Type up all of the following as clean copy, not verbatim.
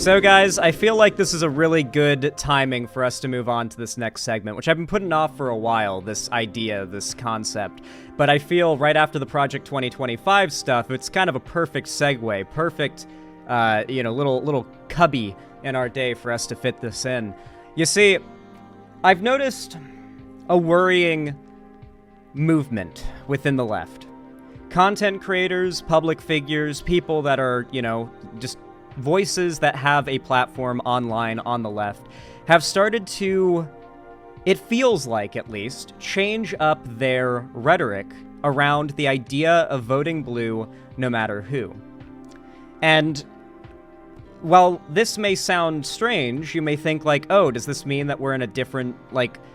So guys, I feel like this is a really good timing for us to move on to this next segment, which I've been putting off for a while, this idea, this concept. But I feel right after the Project 2025 stuff, it's kind of a perfect segue, perfect, little cubby in our day for us to fit this in. You see, I've noticed a worrying movement within the left. Content creators, public figures, people that are, just voices that have a platform online on the left have started to, it feels like at least, change up their rhetoric around the idea of voting blue no matter who. And while this may sound strange, you may think like, oh, does this mean that we're in a different,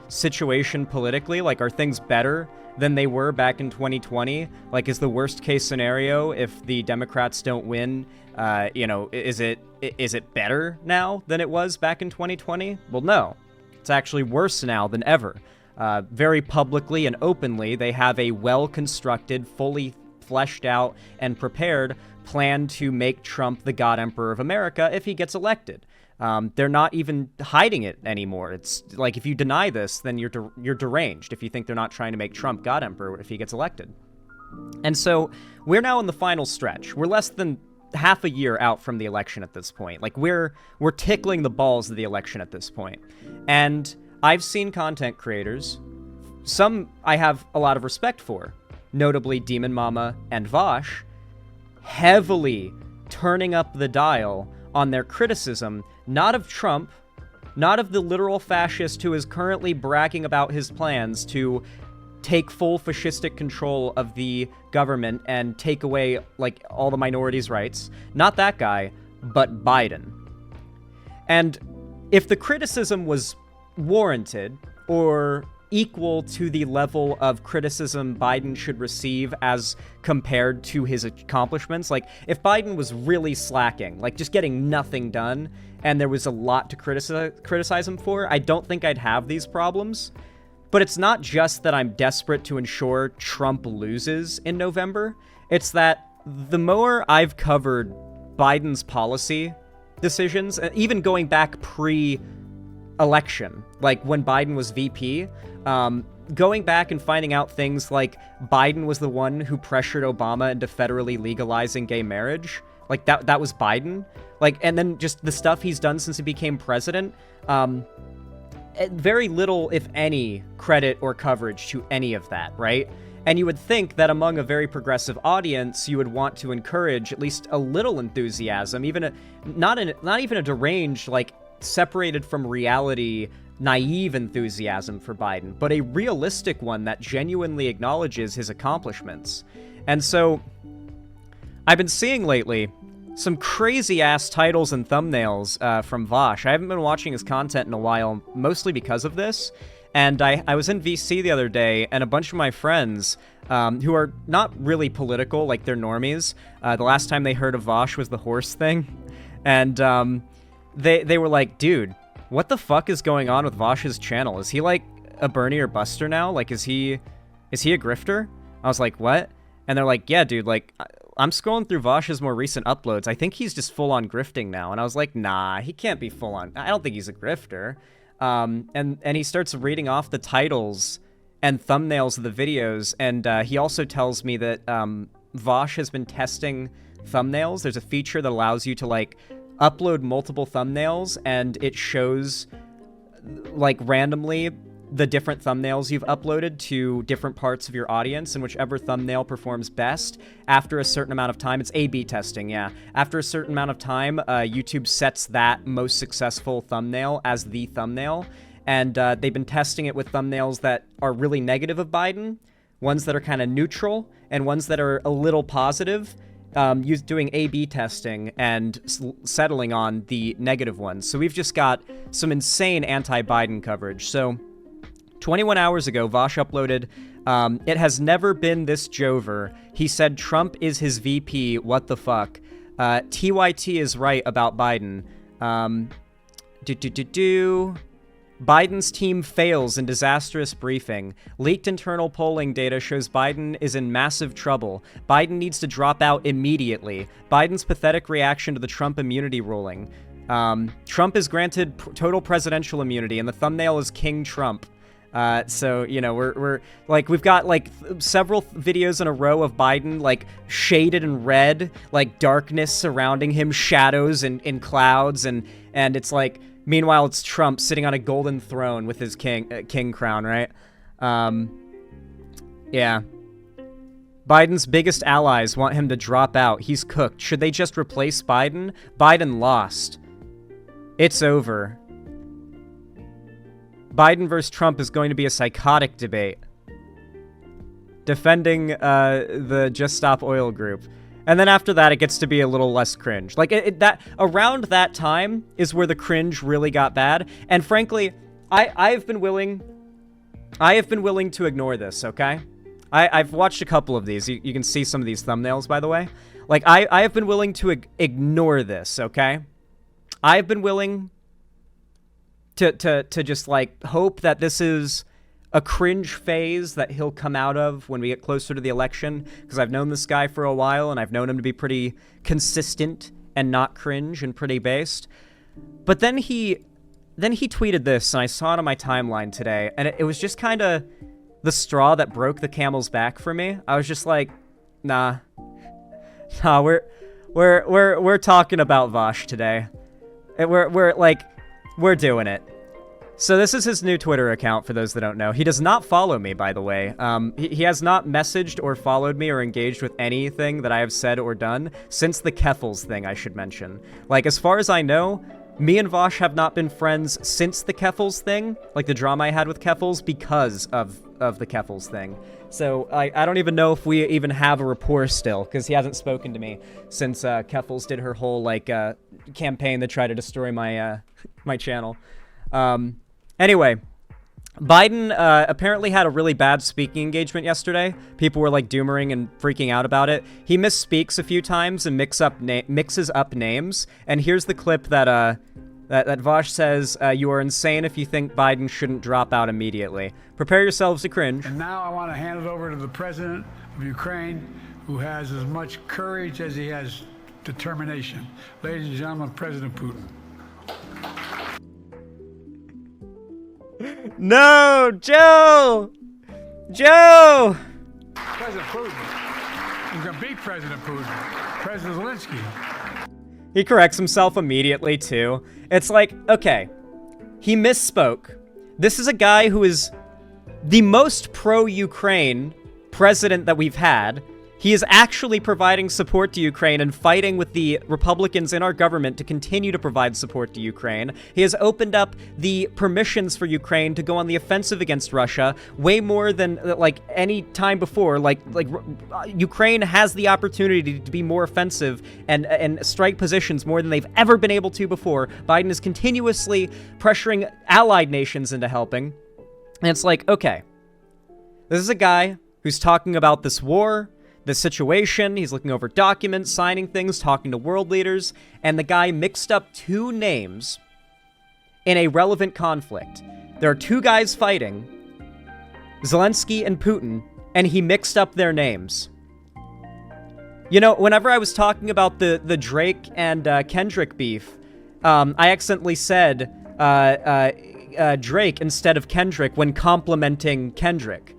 situation politically? Like, are things better than they were back in 2020? Like, is the worst case scenario if the Democrats don't win, is it better now than it was back in 2020? Well, no. It's actually worse now than ever. Very publicly and openly, they have a well-constructed, fully fleshed out, and prepared plan to make Trump the God Emperor of America if he gets elected. They're not even hiding it anymore. It's like, if you deny this, then you're deranged if you think they're not trying to make Trump God Emperor if he gets elected. And so we're now in the final stretch. We're less than half a year out from the election at this point. Like, we're tickling the balls of the election at this point. And I've seen content creators, some I have a lot of respect for, notably Demon Mama and Vosch, heavily turning up the dial on their criticism, not of Trump, not of the literal fascist who is currently bragging about his plans to take full fascistic control of the government and take away, all the minorities' rights. Not that guy, but Biden. And if the criticism was warranted, or equal to the level of criticism Biden should receive as compared to his accomplishments, if Biden was really slacking, just getting nothing done, and there was a lot to criticize him for, I don't think I'd have these problems. But it's not just that I'm desperate to ensure Trump loses in November. It's that the more I've covered Biden's policy decisions, even going back pre-election, like when Biden was VP, going back and finding out things like Biden was the one who pressured Obama into federally legalizing gay marriage. That was Biden. And then just the stuff he's done since he became president, very little, if any, credit or coverage to any of that, right? And you would think that among a very progressive audience, you would want to encourage at least a little enthusiasm, even not even a deranged, separated from reality, naive enthusiasm for Biden, but a realistic one that genuinely acknowledges his accomplishments. And so I've been seeing lately some crazy-ass titles and thumbnails from Vosch. I haven't been watching his content in a while, mostly because of this. And I was in VC the other day, and a bunch of my friends, who are not really political, they're normies, the last time they heard of Vosch was the horse thing. And they were like, dude, what the fuck is going on with Vosch's channel? Is he a Bernie or Buster now? Is he a grifter? I was like, what? And they're like, yeah, dude, I'm scrolling through Vosch's more recent uploads. I think he's just full-on grifting now. And I was like, nah, he can't be full-on. I don't think he's a grifter. And he starts reading off the titles and thumbnails of the videos. And he also tells me that Vosch has been testing thumbnails. There's a feature that allows you to, upload multiple thumbnails, and it shows, randomly the different thumbnails you've uploaded to different parts of your audience, and whichever thumbnail performs best after a certain amount of time. It's A/B testing, yeah. After a certain amount of time, YouTube sets that most successful thumbnail as the thumbnail, and they've been testing it with thumbnails that are really negative of Biden, ones that are kind of neutral, and ones that are a little positive, doing A/B testing and settling on the negative ones. So we've just got some insane anti-Biden coverage. So 21 hours ago, Vosch uploaded, it has never been this Jover. He said Trump is his VP, what the fuck? TYT is right about Biden. Biden's team fails in disastrous briefing. Leaked internal polling data shows Biden is in massive trouble. Biden needs to drop out immediately. Biden's pathetic reaction to the Trump immunity ruling. Trump is granted total presidential immunity, and the thumbnail is King Trump. So, you know, we're like, we've got like several videos in a row of Biden, like shaded in red, like darkness surrounding him, shadows in clouds. And it's like, meanwhile, it's Trump sitting on a golden throne with his king crown, right? Yeah. Biden's biggest allies want him to drop out. He's cooked. Should they just replace Biden? Biden lost. It's over. Biden versus Trump is going to be a psychotic debate. Defending the Just Stop Oil group. And then after that, it gets to be a little less cringe. Like, that around that time is where the cringe really got bad. And frankly, I've been willing to ignore this, okay? I've watched a couple of these. You can see some of these thumbnails, by the way. Like, I have been willing to ignore this, okay? I've been willing to just, like, hope that this is a cringe phase that he'll come out of when we get closer to the election, because I've known this guy for a while, and I've known him to be pretty consistent and not cringe and pretty based. But then he tweeted this, and I saw it on my timeline today, and it was just kind of the straw that broke the camel's back for me. I was just like, nah, we're talking about Vosch today. We're doing it. So this is his new Twitter account, for those that don't know. He does not follow me, by the way. He has not messaged or followed me or engaged with anything that I have said or done since the Keffels thing, I should mention. Like, as far as I know, me and Vosch have not been friends since the Keffels thing, like the drama I had with Keffels, because of the Keffels thing. So I don't even know if we even have a rapport still, because he hasn't spoken to me since Keffels did her whole, like, campaign to try to destroy my my channel. Anyway, Biden apparently had a really bad speaking engagement yesterday. People were, like, doomering and freaking out about it. He misspeaks a few times and mixes up names. And here's the clip that Vosch says, you are insane if you think Biden shouldn't drop out immediately. Prepare yourselves to cringe. And now I want to hand it over to the president of Ukraine, who has as much courage as he has determination. Ladies and gentlemen, President Putin. No, Joe! Joe! President Putin. He's going to beat President Putin. President Zelensky. He corrects himself immediately, too. It's like, okay, he misspoke. This is a guy who is the most pro-Ukraine president that we've had. He is actually providing support to Ukraine and fighting with the Republicans in our government to continue to provide support to Ukraine. He has opened up the permissions for Ukraine to go on the offensive against Russia way more than, like, any time before. Like Ukraine has the opportunity to be more offensive and strike positions more than they've ever been able to before. Biden is continuously pressuring allied nations into helping. And it's like, okay, this is a guy who's talking about this war, the situation, he's looking over documents, signing things, talking to world leaders, and the guy mixed up two names in a relevant conflict. There are two guys fighting, Zelensky and Putin, and he mixed up their names. You know, whenever I was talking about the Drake and Kendrick beef, I accidentally said Drake instead of Kendrick when complimenting Kendrick.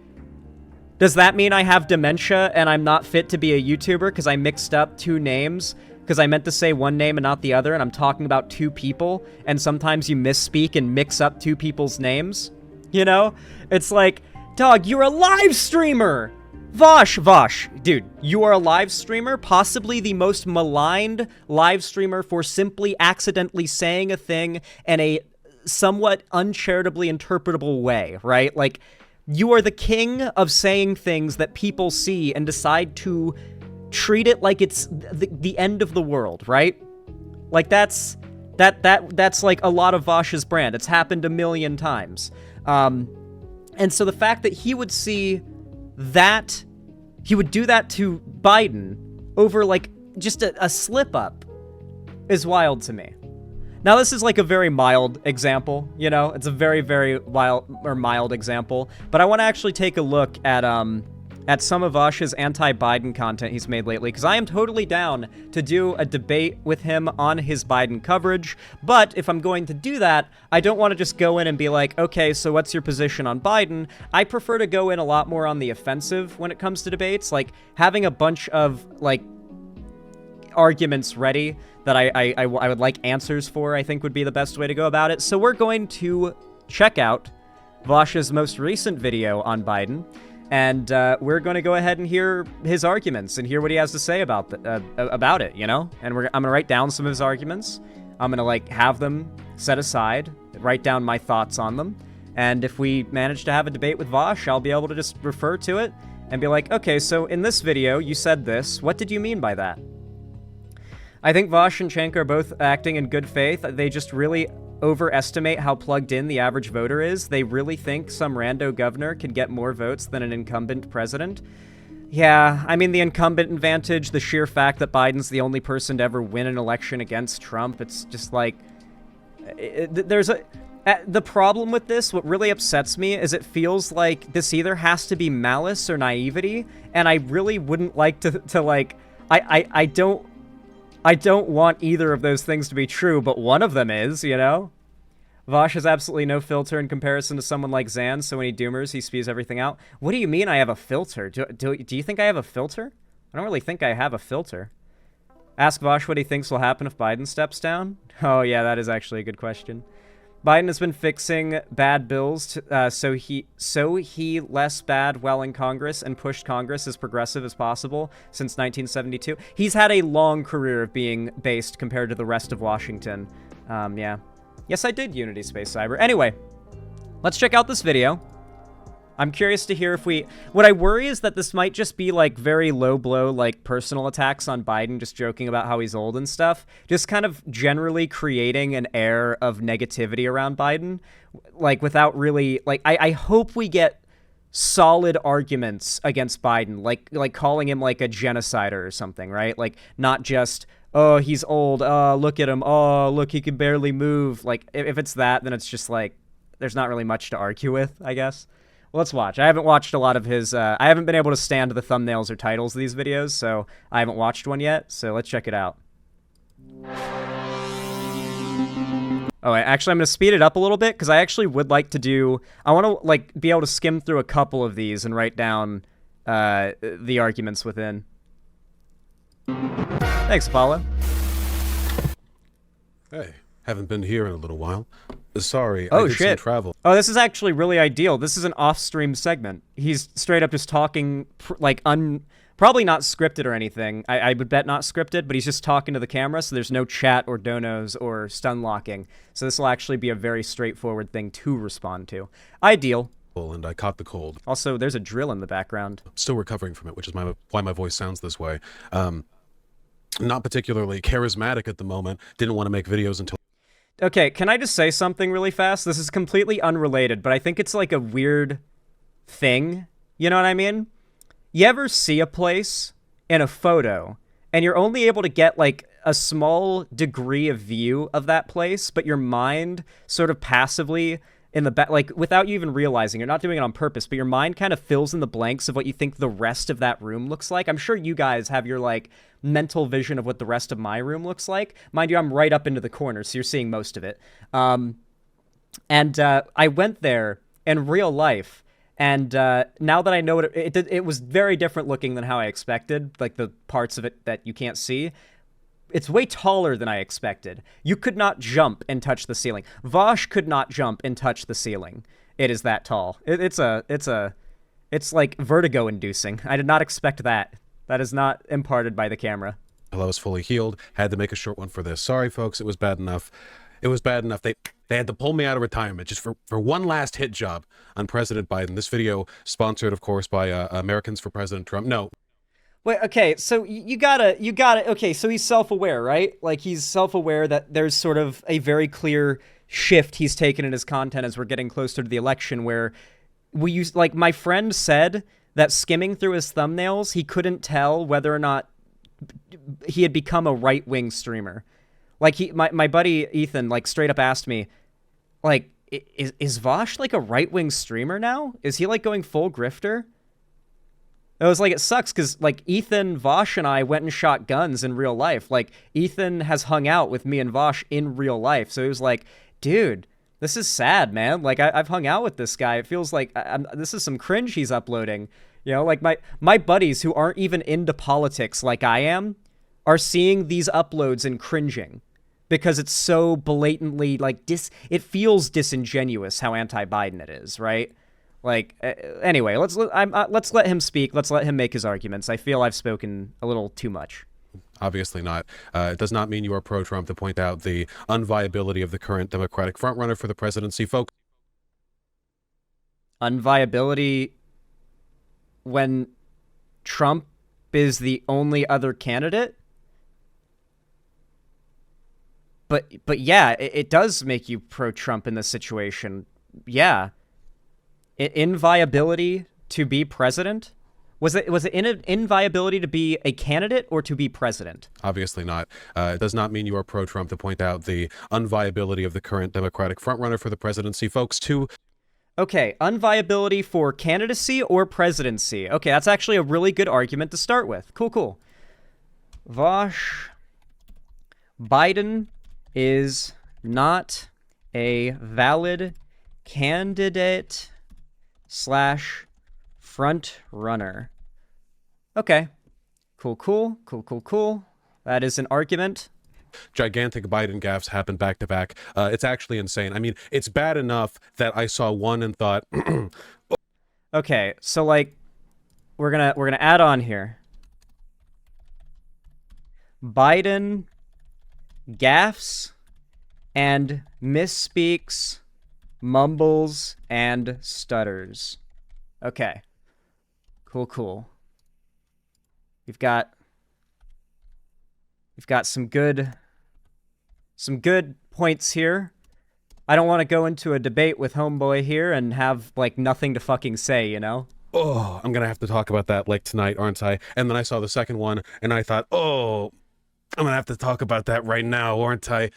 Does that mean I have dementia and I'm not fit to be a YouTuber because I mixed up two names? Because I meant to say one name and not the other, and I'm talking about two people, and sometimes you misspeak and mix up two people's names? You know? It's like, dog, you're a live streamer! Vosch, dude, you are a live streamer, possibly the most maligned live streamer for simply accidentally saying a thing in a somewhat uncharitably interpretable way, right? Like, you are the king of saying things that people see and decide to treat it like it's the end of the world, right? Like, that's like a lot of Vosch's brand. It's happened a million times. And so the fact that he would see that, he would do that to Biden over, like, just a slip-up is wild to me. Now, this is like a very mild example, you know? It's a very, very mild example. But I want to actually take a look at at some of Vosch's anti-Biden content he's made lately, because I am totally down to do a debate with him on his Biden coverage, but if I'm going to do that, I don't want to just go in and be like, okay, so what's your position on Biden? I prefer to go in a lot more on the offensive when it comes to debates, like having a bunch of, like, arguments ready that I would like answers for, I think would be the best way to go about it. So we're going to check out Vosch's most recent video on Biden, and we're going to go ahead and hear his arguments and hear what he has to say about it, you know? And I'm going to write down some of his arguments. I'm going to, like, have them set aside, write down my thoughts on them. And if we manage to have a debate with Vosch, I'll be able to just refer to it and be like, okay, so in this video, you said this. What did you mean by that? I think Vosch and Cenk are both acting in good faith. They just really overestimate how plugged in the average voter is. They really think some rando governor can get more votes than an incumbent president. Yeah, I mean, the incumbent advantage, the sheer fact that Biden's the only person to ever win an election against Trump, it's just like... The problem with this, what really upsets me, is it feels like this either has to be malice or naivety, and I really wouldn't like to like... I don't want either of those things to be true, but one of them is, you know? Vosch has absolutely no filter in comparison to someone like Zan, so when he doomers, he spews everything out. What do you mean I have a filter? Do you think I have a filter? I don't really think I have a filter. Ask Vosch what he thinks will happen if Biden steps down. Oh yeah, that is actually a good question. Biden has been fixing bad bills so he less bad while in Congress and pushed Congress as progressive as possible since 1972. He's had a long career of being based compared to the rest of Washington. Yeah. Yes, I did Unity Space Cyber. Anyway, let's check out this video. I'm curious to hear if what I worry is that this might just be, like, very low-blow, like, personal attacks on Biden, just joking about how he's old and stuff. Just kind of generally creating an air of negativity around Biden, like, without really, like, I hope we get solid arguments against Biden, like calling him, like, a genocider or something, right? Like, not just, oh, he's old, oh, look at him, oh, look, he can barely move. Like, if it's that, then it's just, like, there's not really much to argue with, I guess. Well, let's watch. I haven't watched a lot of his, I haven't been able to stand the thumbnails or titles of these videos, so I haven't watched one yet, so let's check it out. Oh, actually, I'm going to speed it up a little bit, because I actually would like to do, I want to, like, be able to skim through a couple of these and write down the arguments within. Thanks, Apollo. Hey, haven't been here in a little while. Sorry, oh, I did some travel. Oh, this is actually really ideal. This is an off-stream segment. He's straight up just talking, like, probably not scripted or anything. I would bet not scripted, but he's just talking to the camera, so there's no chat or donos or stun locking. So this will actually be a very straightforward thing to respond to. Ideal. And I caught the cold. Also, there's a drill in the background. Still recovering from it, which is why my voice sounds this way. Not particularly charismatic at the moment. Didn't want to make videos until... Okay, can I just say something really fast? This is completely unrelated, but I think it's like a weird thing. You know what I mean? You ever see a place in a photo, and you're only able to get, like, a small degree of view of that place, but your mind sort of passively in the back, like, without you even realizing, you're not doing it on purpose, but your mind kind of fills in the blanks of what you think the rest of that room looks like. I'm sure you guys have your, like, mental vision of what the rest of my room looks like. Mind you, I'm right up into the corner, so you're seeing most of it. I went there in real life, and now that I know it was very different looking than how I expected, like the parts of it that you can't see. It's way taller than I expected. You could not jump and touch the ceiling. Vosch could not jump and touch the ceiling. It is that tall. It's like vertigo-inducing. I did not expect that. That is not imparted by the camera. I was fully healed. Had to make a short one for this. Sorry, folks. It was bad enough. It was bad enough. They had to pull me out of retirement just for one last hit job on President Biden. This video sponsored, of course, by Americans for President Trump. No. Wait, okay, so you gotta, okay, so he's self-aware, right? Like, he's self-aware that there's sort of a very clear shift he's taken in his content as we're getting closer to the election, where we use, like, my friend said that skimming through his thumbnails, he couldn't tell whether or not he had become a right-wing streamer. Like, my buddy Ethan, like, straight up asked me, like, is Vosch, like, a right-wing streamer now? Is he, like, going full grifter? It was like, it sucks because like Ethan, Vosch, and I went and shot guns in real life. Like Ethan has hung out with me and Vosch in real life. So he was like, dude, this is sad, man. Like I've hung out with this guy. It feels like this is some cringe he's uploading. You know, like my buddies who aren't even into politics like I am are seeing these uploads and cringing because it's so blatantly like it feels disingenuous how anti-Biden it is, right? Like anyway, let's let him speak. Let's let him make his arguments. I feel I've spoken a little too much. Obviously not. It does not mean you are pro-Trump to point out the unviability of the current Democratic frontrunner for the presidency, folks. Unviability when Trump is the only other candidate? But yeah, it does make you pro-Trump in this situation. Yeah. Inviability to be president? Was it inviability to be a candidate or to be president? Obviously not. It does not mean you are pro-Trump to point out the unviability of the current Democratic frontrunner for the presidency, folks. Okay, unviability for candidacy or presidency. Okay, that's actually a really good argument to start with. Cool. Vosch, Biden is not a valid candidate / front runner. Okay. Cool. That is an argument. Gigantic Biden gaffes happen back to back. It's actually insane. I mean, it's bad enough that I saw one and thought, okay, so like we're gonna add on here. Biden gaffes and misspeaks, mumbles, and stutters. Okay. Cool. We've got some good points here. I don't want to go into a debate with homeboy here and have like nothing to fucking say, you know? oh, I'm gonna have to talk about that like tonight, aren't I? And then I saw the second one and I thought, oh, I'm gonna have to talk about that right now, aren't I?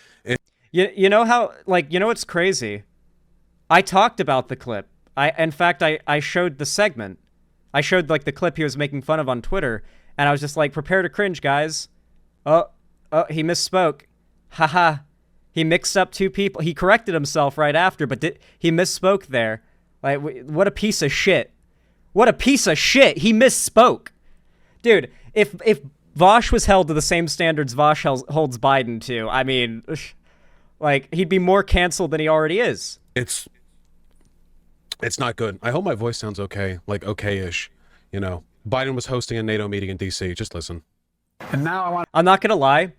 You know how, like, you know what's crazy? I talked about the clip. In fact, I showed the segment. I showed, like, the clip he was making fun of on Twitter, and I was just like, prepare to cringe, guys. Oh, he misspoke. Haha. He mixed up two people. He corrected himself right after, but he misspoke there. Like, what a piece of shit. What a piece of shit. He misspoke. Dude, if Vosch was held to the same standards Vosch holds Biden to, I mean, like, he'd be more canceled than he already is. It's not good. I hope my voice sounds okay, like okay-ish. You know, Biden was hosting a NATO meeting in D.C. Just listen. And now I'm not gonna lie.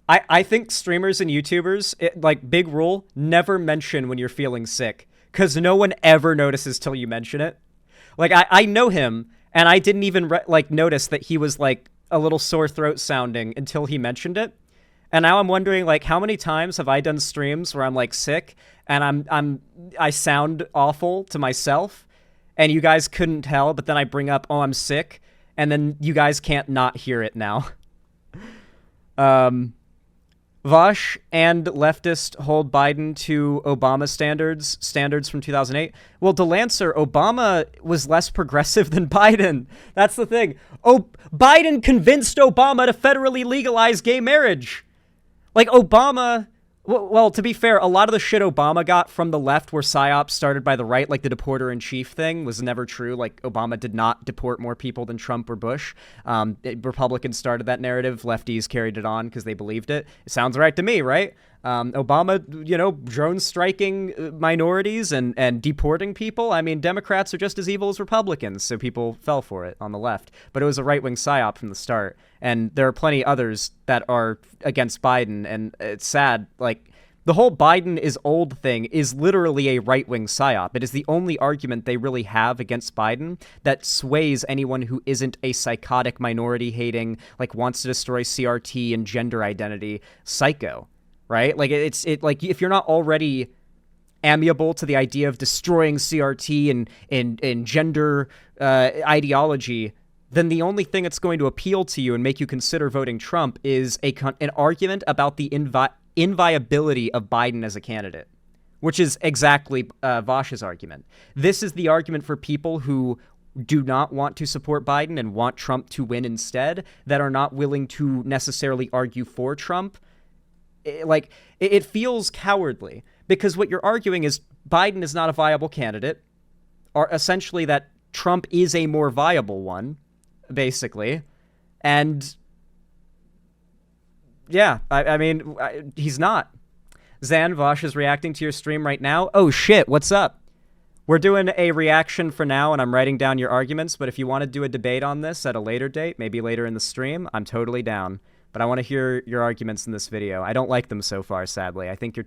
I think streamers and YouTubers, like, big rule, never mention when you're feeling sick, because no one ever notices till you mention it. Like, I know him, and I didn't even notice that he was like a little sore throat sounding until he mentioned it. And now I'm wondering, like, how many times have I done streams where I'm like sick and I sound awful to myself and you guys couldn't tell, but then I bring up, oh, I'm sick, and then you guys can't not hear it now. Vosch and leftist hold Biden to Obama standards from 2008. Well, Delancey, Obama was less progressive than Biden. That's the thing. Oh, Biden convinced Obama to federally legalize gay marriage. Like, Obama, well, to be fair, a lot of the shit Obama got from the left were psyops started by the right, like the deporter-in-chief thing was never true. Like, Obama did not deport more people than Trump or Bush. Republicans started that narrative. Lefties carried it on because they believed it. It sounds right to me, right? Obama, you know, drone striking minorities and deporting people. I mean, Democrats are just as evil as Republicans, so people fell for it on the left. But it was a right-wing psyop from the start. And there are plenty others that are against Biden, and it's sad. Like, the whole Biden is old thing is literally a right-wing psyop. It is the only argument they really have against Biden that sways anyone who isn't a psychotic, minority-hating, like, wants to destroy CRT and gender identity psycho. Right? Like, like, if you're not already amiable to the idea of destroying CRT and gender ideology, then the only thing that's going to appeal to you and make you consider voting Trump is an argument about the inviability of Biden as a candidate, which is exactly Vosch's argument. This is the argument for people who do not want to support Biden and want Trump to win instead, that are not willing to necessarily argue for Trump. It feels cowardly, because what you're arguing is Biden is not a viable candidate, or essentially that Trump is a more viable one, basically. And yeah, I mean, he's not. Zan, Vosch is reacting to your stream right now. Oh shit, what's up? We're doing a reaction for now, and I'm writing down your arguments, but if you want to do a debate on this at a later date, maybe later in the stream, I'm totally down. But I want to hear your arguments in this video. I don't like them so far, sadly. I think you're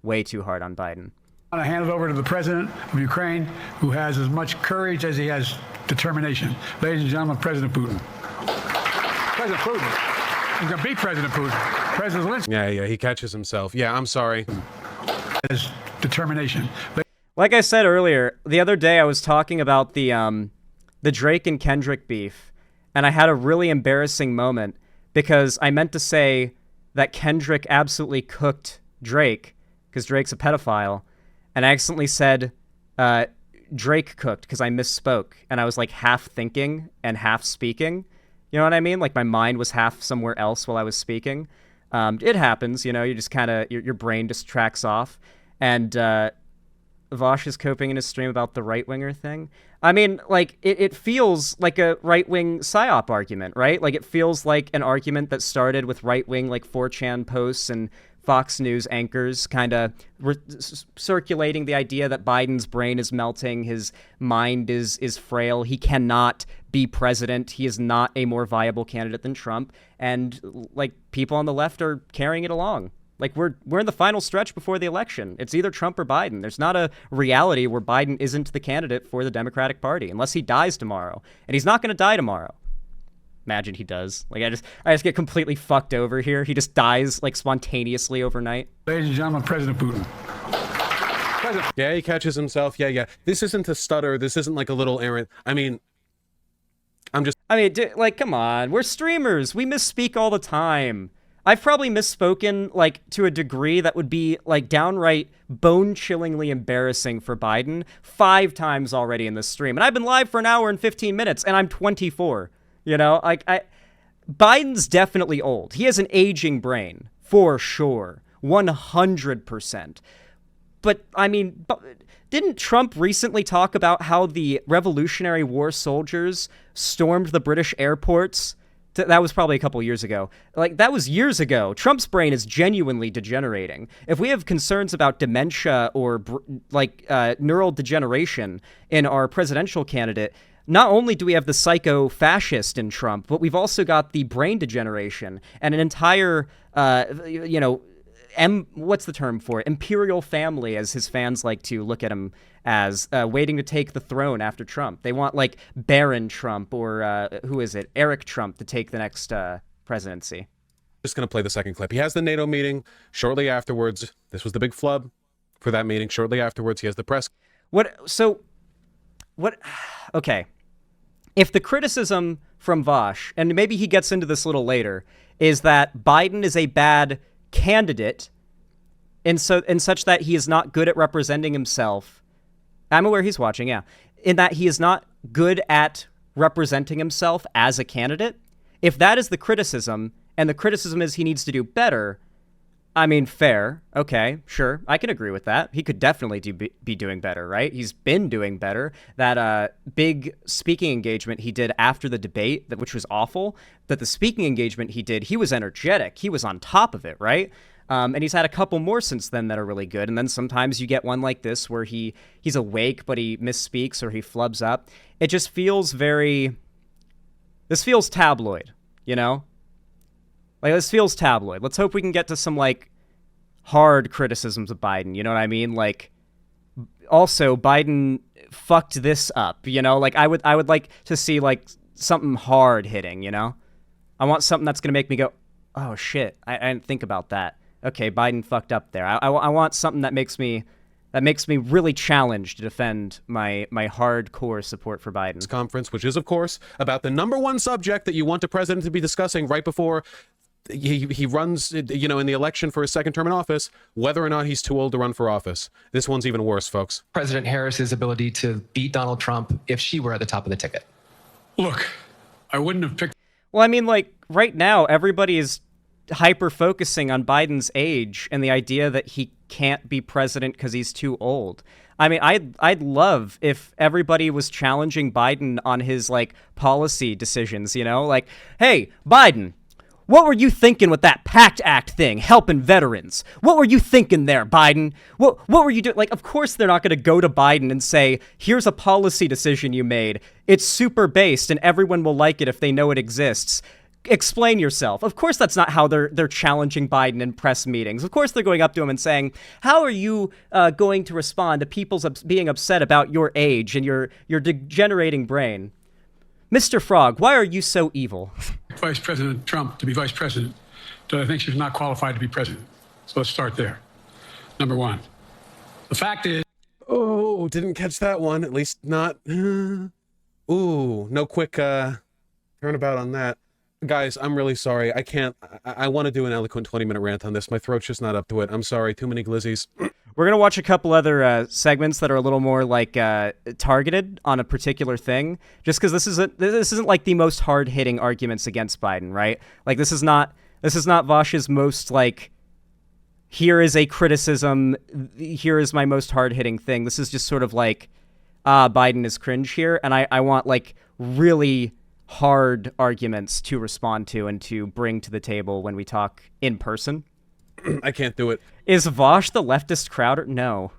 way too hard on Biden. I want to hand it over to the president of Ukraine, who has as much courage as he has determination. Ladies and gentlemen, President Putin. President Putin. He's going to be President Putin. President Zelensky. Yeah, he catches himself. Yeah, I'm sorry. Has determination. Like I said earlier, the other day I was talking about the Drake and Kendrick beef, and I had a really embarrassing moment because I meant to say that Kendrick absolutely cooked Drake because Drake's a pedophile, and I accidentally said Drake cooked because I misspoke, and I was like half thinking and half speaking. You know what I mean? Like my mind was half somewhere else while I was speaking. It happens, you know, you just kind of, your brain just tracks off. And Vosch is coping in his stream about the right-winger thing. I mean, like, it feels like a right-wing psyop argument, right? Like, it feels like an argument that started with right-wing, like, 4chan posts and Fox News anchors kind of circulating the idea that Biden's brain is melting, his mind is frail, he cannot be president, he is not a more viable candidate than Trump, and, like, people on the left are carrying it along. Like, we're in the final stretch before the election. It's either Trump or Biden. There's not a reality where Biden isn't the candidate for the Democratic Party, unless he dies tomorrow. And he's not going to die tomorrow. Imagine he does. Like, I just get completely fucked over here. He just dies, like, spontaneously overnight. Ladies and gentlemen, President Putin. Yeah, he catches himself. Yeah. This isn't a stutter. This isn't like a little errant. I mean, like, come on. We're streamers. We misspeak all the time. I've probably misspoken, like, to a degree that would be, like, downright bone-chillingly embarrassing for Biden 5 times already in this stream. And I've been live for an hour and 15 minutes, and I'm 24. You know? Like, Biden's definitely old. He has an aging brain, for sure. 100%. But, I mean, didn't Trump recently talk about how the Revolutionary War soldiers stormed the British airports? That was probably a couple years ago. Like, that was years ago. Trump's brain is genuinely degenerating. If we have concerns about dementia or, neural degeneration in our presidential candidate, not only do we have the psycho-fascist in Trump, but we've also got the brain degeneration and an entire, what's the term for it? Imperial family, as his fans like to look at him as, waiting to take the throne after Trump. They want, like, Baron Trump or, Eric Trump to take the next presidency. Just going to play the second clip. He has the NATO meeting shortly afterwards. This was the big flub for that meeting. Shortly afterwards, he has the press. Okay. If the criticism from Vosch, and maybe he gets into this a little later, is that Biden is a bad candidate in such that he is not good at representing himself. I'm aware he's watching, yeah. In that he is not good at representing himself as a candidate. If that is the criticism, and the criticism is he needs to do better, I mean, fair. Okay, sure. I can agree with that. He could definitely be doing better, right? He's been doing better. That big speaking engagement he did after the debate, which was awful, that the speaking engagement he did, he was energetic. He was on top of it, right? And he's had a couple more since then that are really good. And then sometimes you get one like this where he's awake, but he misspeaks or he flubs up. It just feels this feels tabloid, you know? Like, this feels tabloid. Let's hope we can get to some, like, hard criticisms of Biden, you know what I mean? Like, also, Biden fucked this up, you know? Like, I would like to see, like, something hard hitting, you know? I want something that's going to make me go, oh, shit, I didn't think about that. Okay, Biden fucked up there. I want something that makes me really challenged to defend my hardcore support for Biden. Conference, which is, of course, about the #1 subject that you want the president to be discussing right before he runs, you know, in the election for his second term in office, whether or not he's too old to run for office. This one's even worse, folks. President Harris's ability to beat Donald Trump if she were at the top of the ticket? Look, I wouldn't have picked. Well, I mean, like, right now, everybody is hyper-focusing on Biden's age and the idea that he can't be president because he's too old. I mean, I'd love if everybody was challenging Biden on his, like, policy decisions, you know? Like, hey, Biden, what were you thinking with that PACT Act thing, helping veterans? What were you thinking there, Biden? What were you doing? Like, of course they're not going to go to Biden and say, here's a policy decision you made. It's super based and everyone will like it if they know it exists. Explain yourself. Of course that's not how they're challenging Biden in press meetings. Of course they're going up to him and saying, how are you going to respond to people's being upset about your age and your degenerating brain? Mr. Frog, why are you so evil? Vice President Trump to be vice president, I think she's not qualified to be president. So let's start there. Number one. The fact is... Oh, didn't catch that one. At least not... Ooh, no quick turnabout on that. Guys, I'm really sorry. I can't... I want to do an eloquent 20-minute rant on this. My throat's just not up to it. I'm sorry. Too many glizzies. We're going to watch a couple other segments that are a little more like targeted on a particular thing, just because this isn't like the most hard-hitting arguments against Biden, right? Like this is not Vosch's most like, here is a criticism, here is my most hard-hitting thing. This is just sort of like, Biden is cringe here, and I want like really hard arguments to respond to and to bring to the table when we talk in person. I can't do it. Is Vosch the leftist Crowder? No,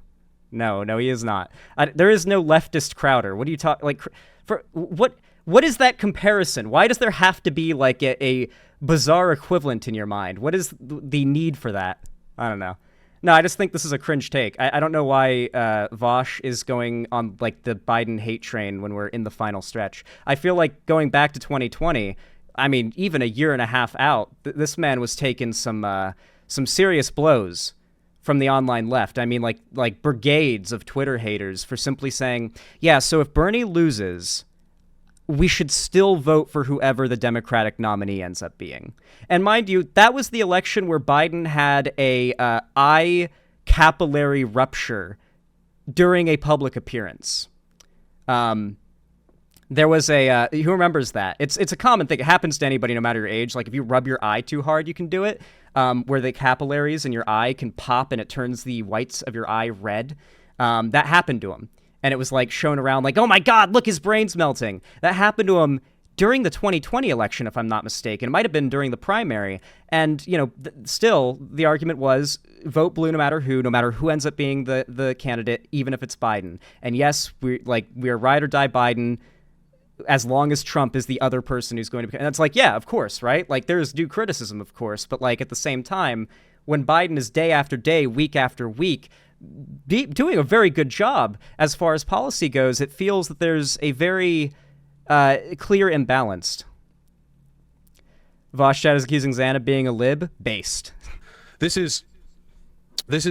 he is not. There is no leftist Crowder. What do you talk like? For what is that comparison? Why does there have to be like a bizarre equivalent in your mind? What is the need for that? I don't know. No, I just think this is a cringe take. I don't know why Vosch is going on like the Biden hate train when we're in the final stretch. I feel like going back to 2020. I mean, even a year and a half out, this man was taking some serious blows from the online left. I mean, like brigades of Twitter haters for simply saying, yeah, so if Bernie loses, we should still vote for whoever the Democratic nominee ends up being. And mind you, that was the election where Biden had a eye capillary rupture during a public appearance. There was a, who remembers that? It's a common thing. It happens to anybody, no matter your age. Like if you rub your eye too hard, you can do it. Where the capillaries in your eye can pop and it turns the whites of your eye red. That happened to him. And it was like shown around like, oh my God, look, his brain's melting. That happened to him during the 2020 election, if I'm not mistaken. It might have been during the primary. And, you know, still the argument was vote blue no matter who ends up being the candidate, even if it's Biden. And yes, we're ride or die Biden, as long as Trump is the other person who's going to be. And it's like, yeah, of course, right? Like there's due criticism, of course. But like at the same time, when Biden is day after day, week after week, doing a very good job as far as policy goes, it feels that there's a very clear imbalance. Vosch chat is accusing Zan of being a lib. Based. This is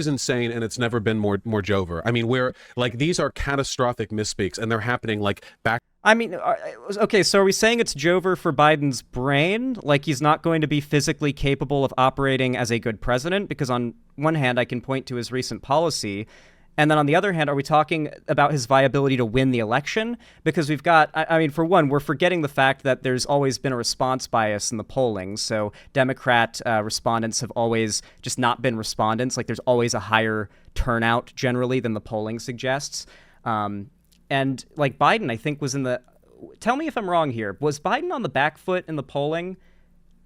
insane, and it's never been more Jover. I mean, we're like, these are catastrophic misspeaks, and they're happening like back. I mean, okay, so are we saying it's Jover for Biden's brain? Like he's not going to be physically capable of operating as a good president? Because on one hand, I can point to his recent policy. And then on the other hand, are we talking about his viability to win the election? Because we've got, I mean, for one, we're forgetting the fact that there's always been a response bias in the polling. So Democrat respondents have always just not been respondents. Like there's always a higher turnout generally than the polling suggests. And like Biden, I think was tell me if I'm wrong here. Was Biden on the back foot in the polling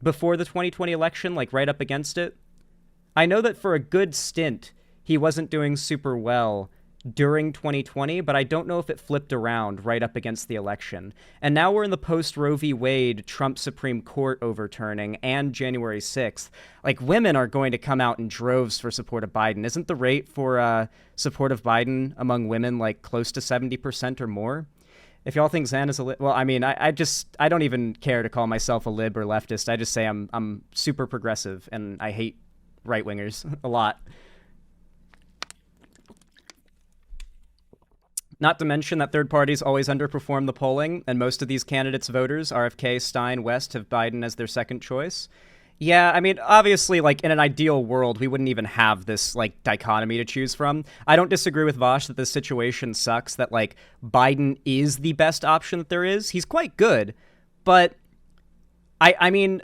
before the 2020 election, like right up against it? I know that for a good stint, he wasn't doing super well during 2020, but I don't know if it flipped around right up against the election. And now we're in the post-Roe v. Wade Trump Supreme Court overturning and January 6th. Like, women are going to come out in droves for support of Biden. Isn't the rate for support of Biden among women like close to 70% or more? If y'all think Zan is a lib, well, I mean, I don't even care to call myself a lib or leftist. I just say I'm super progressive and I hate right-wingers a lot. Not to mention that third parties always underperform the polling, and most of these candidates' voters, RFK, Stein, West, have Biden as their second choice. Yeah, I mean, obviously, like, in an ideal world, we wouldn't even have this, like, dichotomy to choose from. I don't disagree with Vosch that this situation sucks, that, like, Biden is the best option that there is. He's quite good, but I mean,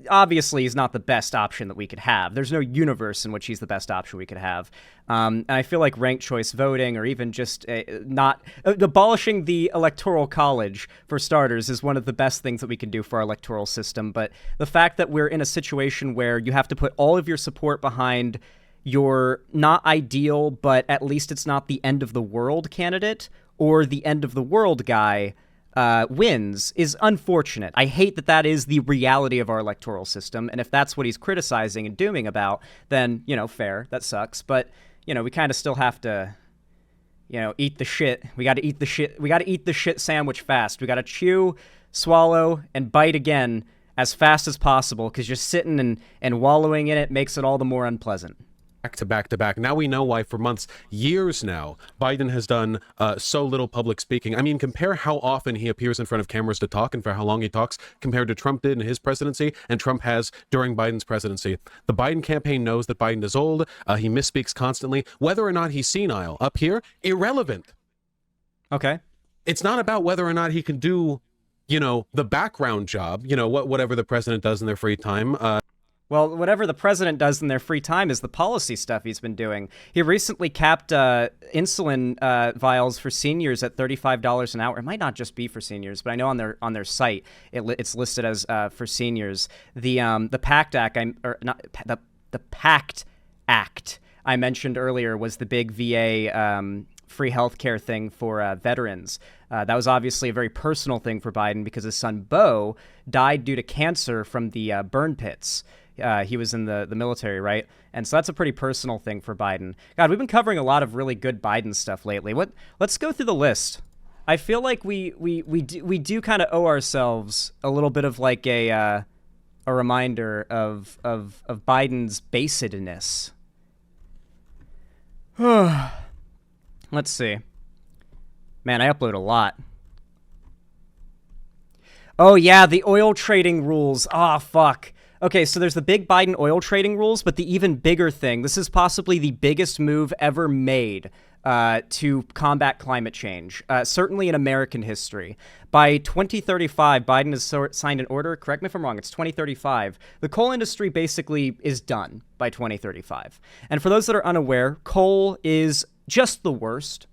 obviously he's not the best option that we could have. There's no universe in which he's the best option we could have. And I feel like ranked choice voting, or even just not abolishing the electoral college for starters, is one of the best things that we can do for our electoral system. But the fact that we're in a situation where you have to put all of your support behind your not ideal, but at least it's not the end of the world candidate or the end of the world guy wins is unfortunate. I hate that that is the reality of our electoral system, and if that's what he's criticizing and dooming about, then, you know, fair, that sucks. But, you know, we kind of still have to, you know, eat the shit. We got to eat the shit. We got to eat the shit sandwich fast. We got to chew, swallow, and bite again as fast as possible, because just sitting and wallowing in it makes it all the more unpleasant. Back to back to back. Now we know why for months, years now, Biden has done so little public speaking. I mean, compare how often he appears in front of cameras to talk and for how long he talks compared to Trump did in his presidency and Trump has during Biden's presidency. The Biden campaign knows that Biden is old. He misspeaks constantly. Whether or not he's senile up here, irrelevant. Okay. It's not about whether or not he can do, you know, the background job, you know, whatever the president does in their free time. Well, whatever the president does in their free time is the policy stuff he's been doing. He recently capped insulin vials for seniors at $35 an hour. It might not just be for seniors, but I know on their site it's listed as for seniors. The PACT Act, the PACT Act I mentioned earlier was the big VA free healthcare thing for veterans. That was obviously a very personal thing for Biden because his son Beau died due to cancer from the burn pits. He was in the military, right? And so that's a pretty personal thing for Biden. God, we've been covering a lot of really good Biden stuff lately. Let's go through the list. I feel like we do kind of owe ourselves a little bit of like a reminder of Biden's basedness. Let's see. Man, I upload a lot. Oh yeah, the oil trading rules. Ah, fuck. Okay, so there's the big Biden oil trading rules, but the even bigger thing, this is possibly the biggest move ever made to combat climate change, certainly in American history. By 2035, Biden has signed an order, correct me if I'm wrong, it's 2035. The coal industry basically is done by 2035. And for those that are unaware, coal is just the worst.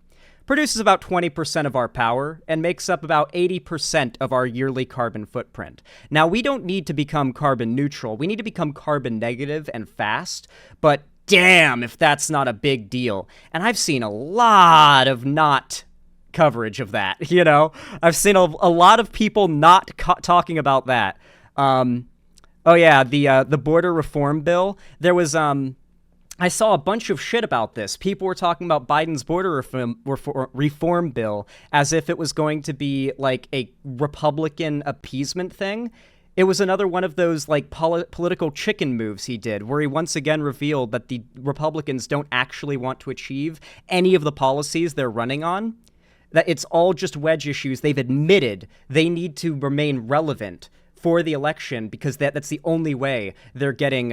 Produces about 20% of our power and makes up about 80% of our yearly carbon footprint. Now, we don't need to become carbon neutral. We need to become carbon negative and fast, but damn if that's not a big deal. And I've seen a lot of not coverage of that, you know? I've seen a lot of people not talking about that. Oh yeah, the border reform bill. There was I saw a bunch of shit about this. People were talking about Biden's border reform bill as if it was going to be like a Republican appeasement thing. It was another one of those like political chicken moves he did, where he once again revealed that the Republicans don't actually want to achieve any of the policies they're running on. That it's all just wedge issues. They've admitted they need to remain relevant for the election because that's the only way they're getting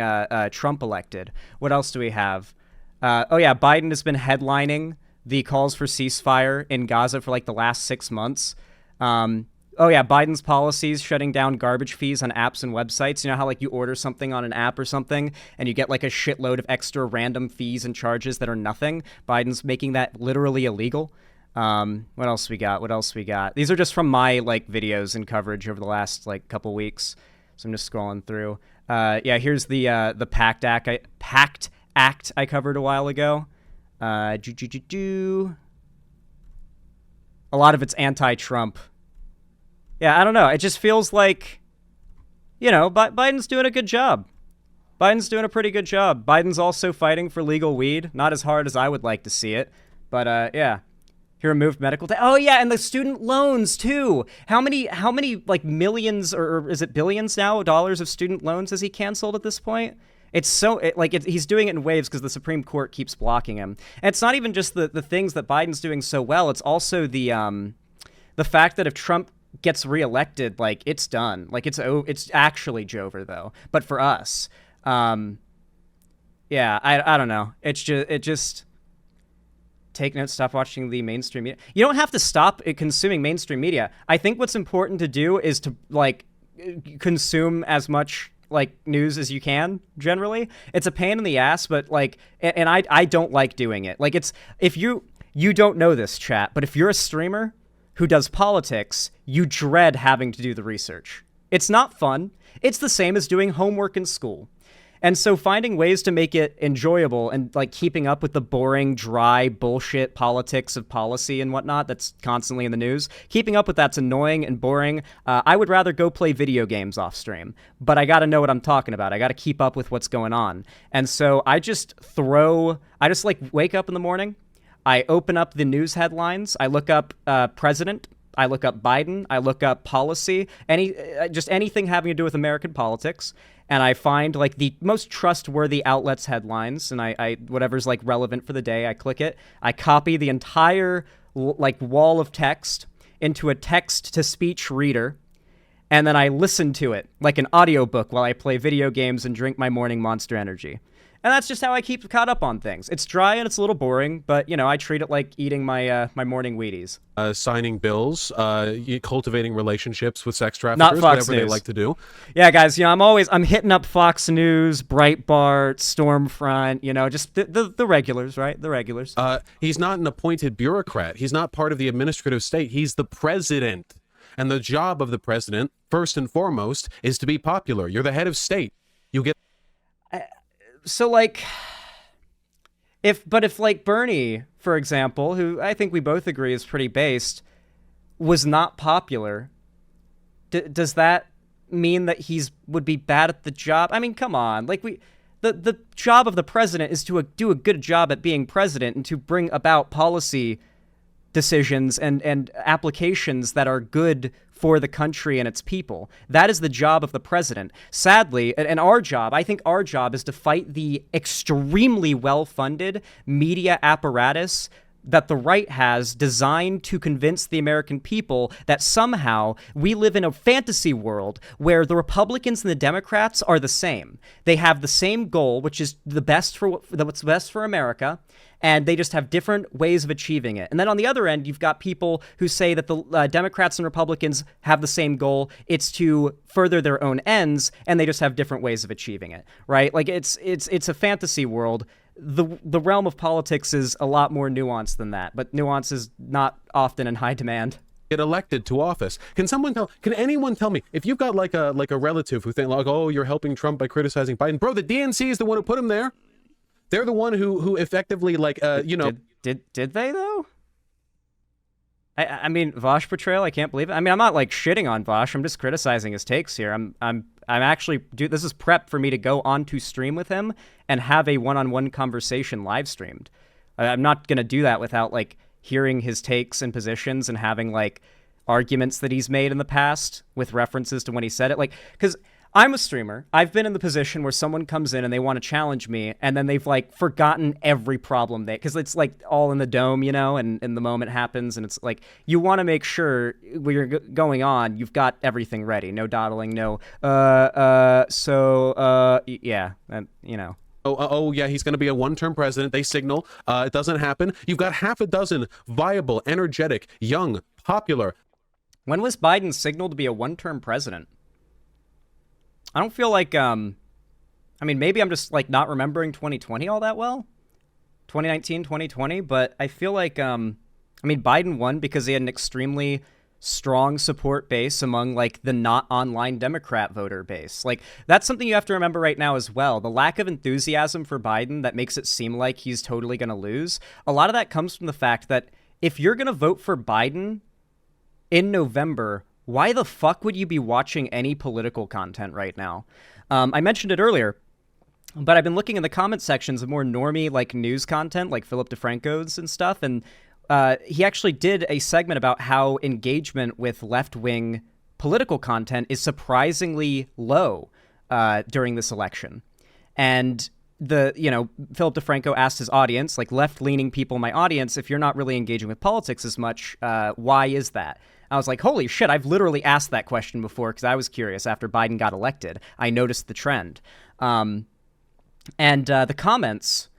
Trump elected. What else do we have? Oh yeah, Biden has been headlining the calls for ceasefire in Gaza for like the last 6 months. Oh yeah, Biden's policies shutting down garbage fees on apps and websites. You know how like you order something on an app or something and you get like a shitload of extra random fees and charges that are nothing? Biden's making that literally illegal. What else we got? These are just from my like videos and coverage over the last like couple weeks. So I'm just scrolling through. Yeah, here's the PACT Act I covered a while ago. A lot of it's anti-Trump. Yeah, I don't know. It just feels like, you know, Biden's doing a good job. Biden's doing a pretty good job. Biden's also fighting for legal weed. Not as hard as I would like to see it. But, yeah. He removed medical debt. Oh, yeah, and the student loans, too. How many like, millions, or is it billions now, dollars of student loans has he canceled at this point? It's so, he's doing it in waves because the Supreme Court keeps blocking him. And it's not even just the things that Biden's doing so well. It's also the fact that if Trump gets reelected, like, it's done. Like, it's actually Jover, though. But for us, yeah, I don't know. It just take notes, stop watching the mainstream media. You don't have to stop consuming mainstream media. I think what's important to do is to, like, consume as much, like, news as you can. Generally, it's a pain in the ass, but, like, and I don't like doing it. Like, it's, if you don't know this, chat, but if you're a streamer who does politics, you dread having to do the research. It's not fun. It's the same as doing homework in school. And so finding ways to make it enjoyable and, like, keeping up with the boring, dry bullshit politics of policy and whatnot that's constantly in the news, keeping up with that's annoying and boring. I would rather go play video games off stream, but I got to know what I'm talking about. I got to keep up with what's going on. And so I just like wake up in the morning. I open up the news headlines. I look up president. I look up Biden. I look up policy. Just anything having to do with American politics. And I find, like, the most trustworthy outlets' headlines, and I whatever's, like, relevant for the day, I click it. I copy the entire, like, wall of text into a text-to-speech reader, and then I listen to it like an audiobook while I play video games and drink my morning Monster Energy. And that's just how I keep caught up on things. It's dry and it's a little boring, but, you know, I treat it like eating my my morning Wheaties. Signing bills, cultivating relationships with sex traffickers, Not Fox whatever News. they like to do. Yeah, guys, you know, I'm hitting up Fox News, Breitbart, Stormfront, you know, just the regulars, right? The regulars. He's not an appointed bureaucrat. He's not part of the administrative state. He's the president. And the job of the president, first and foremost, is to be popular. You're the head of state. You get... So, like, if like Bernie, for example, who I think we both agree is pretty based, was not popular, does that mean that would be bad at the job? I mean, come on. Like, the job of the president is to do a good job at being president and to bring about policy decisions and applications that are good for the country and its people. That is the job of the president. Sadly, and I think our job is to fight the extremely well-funded media apparatus that the right has designed to convince the American people that somehow we live in a fantasy world where the Republicans and the Democrats are the same. They have the same goal, which is what's best for America, and they just have different ways of achieving it. And then on the other end, you've got people who say that the Democrats and Republicans have the same goal. It's to further their own ends, and they just have different ways of achieving it, right? Like, it's a fantasy world. The realm of politics is a lot more nuanced than that, but nuance is not often in high demand. Get elected to office. Can anyone tell me, if you've got like a relative who think like, oh, you're helping Trump by criticizing Biden, bro, the DNC is the one who put him there. They're the one who effectively, like, you know. Did they though? I mean, Vosch portrayal, I can't believe it. I mean, I'm not, like, shitting on Vosch. I'm just criticizing his takes here. I'm actually, dude, this is prep for me to go onto stream with him and have a one-on-one conversation live streamed. I'm not going to do that without, like, hearing his takes and positions and having, like, arguments that he's made in the past with references to when he said it. Like, because I'm a streamer. I've been in the position where someone comes in and they want to challenge me, and then they've, like, forgotten every problem because it's, like, all in the dome, you know, and the moment happens, and it's like, you want to make sure when you're going on, you've got everything ready. No dawdling, no, yeah, and, you know. Oh, yeah, he's going to be a one-term president. They signal. It doesn't happen. You've got half a dozen viable, energetic, young, popular. When was Biden signaled to be a one-term president? I don't feel like, I mean, maybe I'm just, like, not remembering 2020 all that well. 2019, 2020, but I feel like, I mean, Biden won because he had an extremely strong support base among, like, the not online Democrat voter base. Like, that's something you have to remember right now as well. The lack of enthusiasm for Biden that makes it seem like he's totally going to lose. A lot of that comes from the fact that if you're going to vote for Biden in November, why the fuck would you be watching any political content right now? I mentioned it earlier, but I've been looking in the comment sections of more normie, like, news content, like Philip DeFranco's and stuff, and he actually did a segment about how engagement with left-wing political content is surprisingly low during this election. And Philip DeFranco asked his audience, like left-leaning people in my audience, if you're not really engaging with politics as much, why is that? I was like, holy shit, I've literally asked that question before because I was curious after Biden got elected. I noticed the trend. And the comments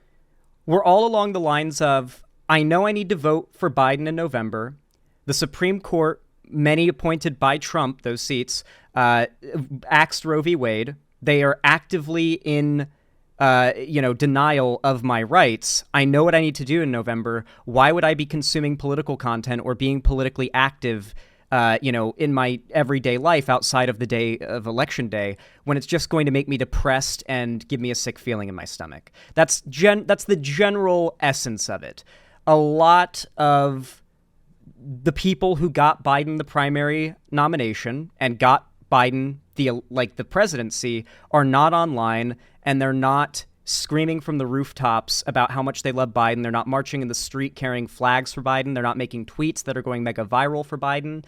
were all along the lines of, I know I need to vote for Biden in November. The Supreme Court, many appointed by Trump, those seats, axed Roe v. Wade. They are actively in denial of my rights. I know what I need to do in November. Why would I be consuming political content or being politically active, in my everyday life outside of the day of election day when it's just going to make me depressed and give me a sick feeling in my stomach? That's the general essence of it. A lot of the people who got Biden the primary nomination and got Biden the presidency are not online, and they're not screaming from the rooftops about how much they love Biden. They're not marching in the street carrying flags for Biden. They're not making tweets that are going mega viral for Biden.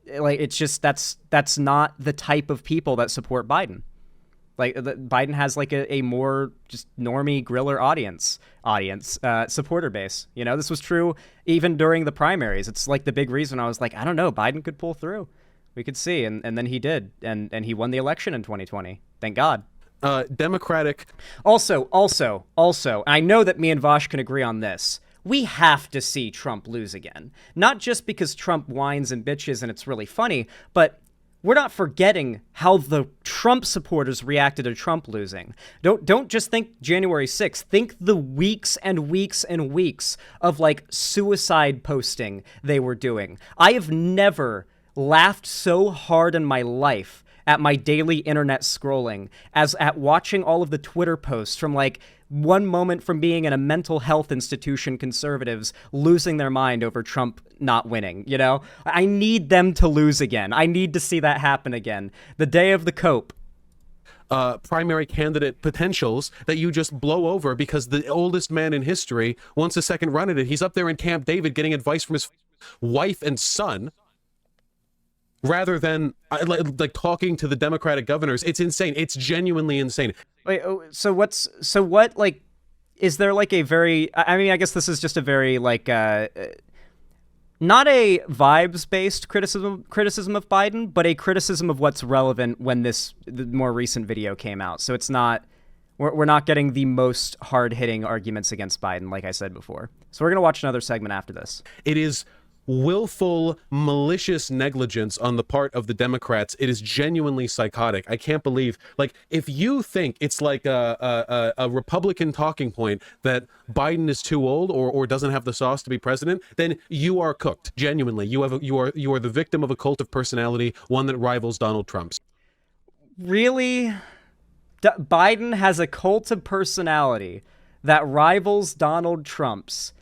It's just that's not the type of people that support Biden. Biden has a more just normie griller audience, supporter base. This was true even during the primaries. It's like the big reason I was like, I don't know, Biden could pull through. We could see, and then he did, and he won the election in 2020. Thank God. Democratic. Also, I know that me and Vosch can agree on this. We have to see Trump lose again. Not just because Trump whines and bitches and it's really funny, but we're not forgetting how the Trump supporters reacted to Trump losing. Don't just think January 6th. Think the weeks and weeks and weeks of suicide posting they were doing. I have never laughed so hard in my life at my daily internet scrolling as at watching all of the Twitter posts from one moment from being in a mental health institution, conservatives losing their mind over Trump not winning. I need them to lose again. I need to see that happen again. The day of the cope. Primary candidate potentials that you just blow over because the oldest man in history wants a second run at it. He's up there in Camp David getting advice from his wife and son, rather than talking to the Democratic governors. It's insane. It's genuinely insane. Wait, is there a very, I mean, I guess this is just a very not a vibes-based criticism of Biden, but a criticism of what's relevant when the more recent video came out. So it's not, we're not getting the most hard-hitting arguments against Biden, like I said before. So we're going to watch another segment after this. It is willful, malicious negligence on the part of the Democrats. It is genuinely psychotic. I can't believe, if you think it's a Republican talking point that Biden is too old or doesn't have the sauce to be president, then you are cooked. Genuinely, you are the victim of a cult of personality, one that rivals Donald Trump's. Really? Biden has a cult of personality that rivals Donald Trump's.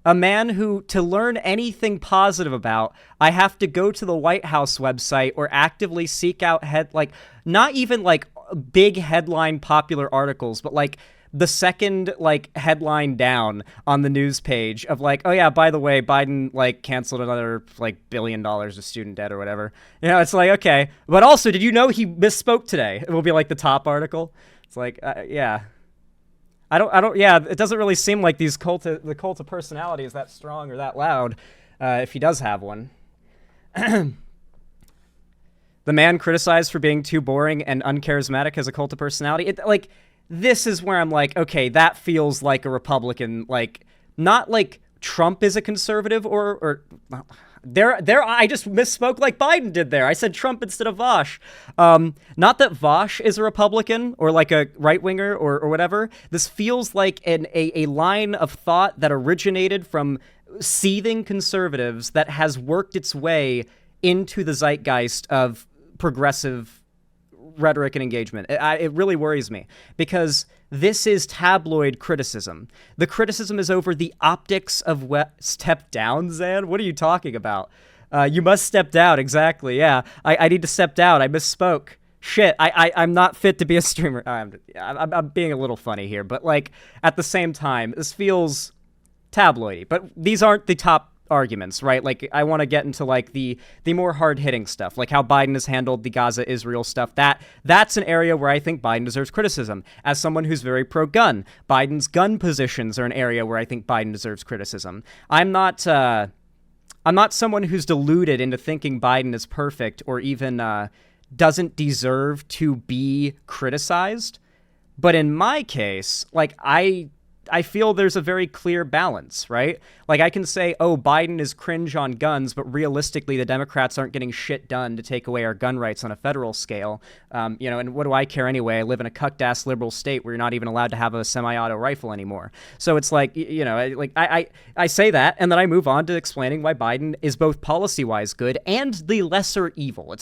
A man who, to learn anything positive about, I have to go to the White House website or actively seek out not even big headline popular articles, but the second headline down on the news page of oh yeah, by the way, Biden canceled another $1 billion of student debt or whatever. It's okay. But also, did you know he misspoke today? It will be the top article. It's yeah. Yeah, it doesn't really seem like the cult of personality is that strong or that loud, if he does have one. The man criticized for being too boring and uncharismatic has a cult of personality. This is where I'm okay, that feels like a Republican, not Trump is a conservative or I just misspoke like Biden did there. I said Trump instead of Vosch. Not that Vosch is a Republican or a right-winger or whatever. This feels like a line of thought that originated from seething conservatives that has worked its way into the zeitgeist of progressive rhetoric and engagement. It really worries me because this is tabloid criticism. The criticism is over the optics of step down, Zan. What are you talking about? You must step down. Exactly. Yeah. I need to step down. I misspoke. Shit. I'm not fit to be a streamer. I'm being a little funny here, but at the same time, this feels tabloidy. But these aren't the top arguments, right? Like, I want to get into like the more hard-hitting stuff, like how Biden has handled the Gaza-Israel stuff. That's an area where I think Biden deserves criticism. As someone who's very pro-gun, Biden's gun positions are an area where I think Biden deserves criticism. I'm not someone who's deluded into thinking Biden is perfect or even doesn't deserve to be criticized. But in my case, like, I feel there's a very clear balance, right? Like, I can say, oh, Biden is cringe on guns, but realistically, the Democrats aren't getting shit done to take away our gun rights on a federal scale. And what do I care anyway? I live in a cucked-ass liberal state where you're not even allowed to have a semi-auto rifle anymore. So it's like, I say that, and then I move on to explaining why Biden is both policy-wise good and the lesser evil.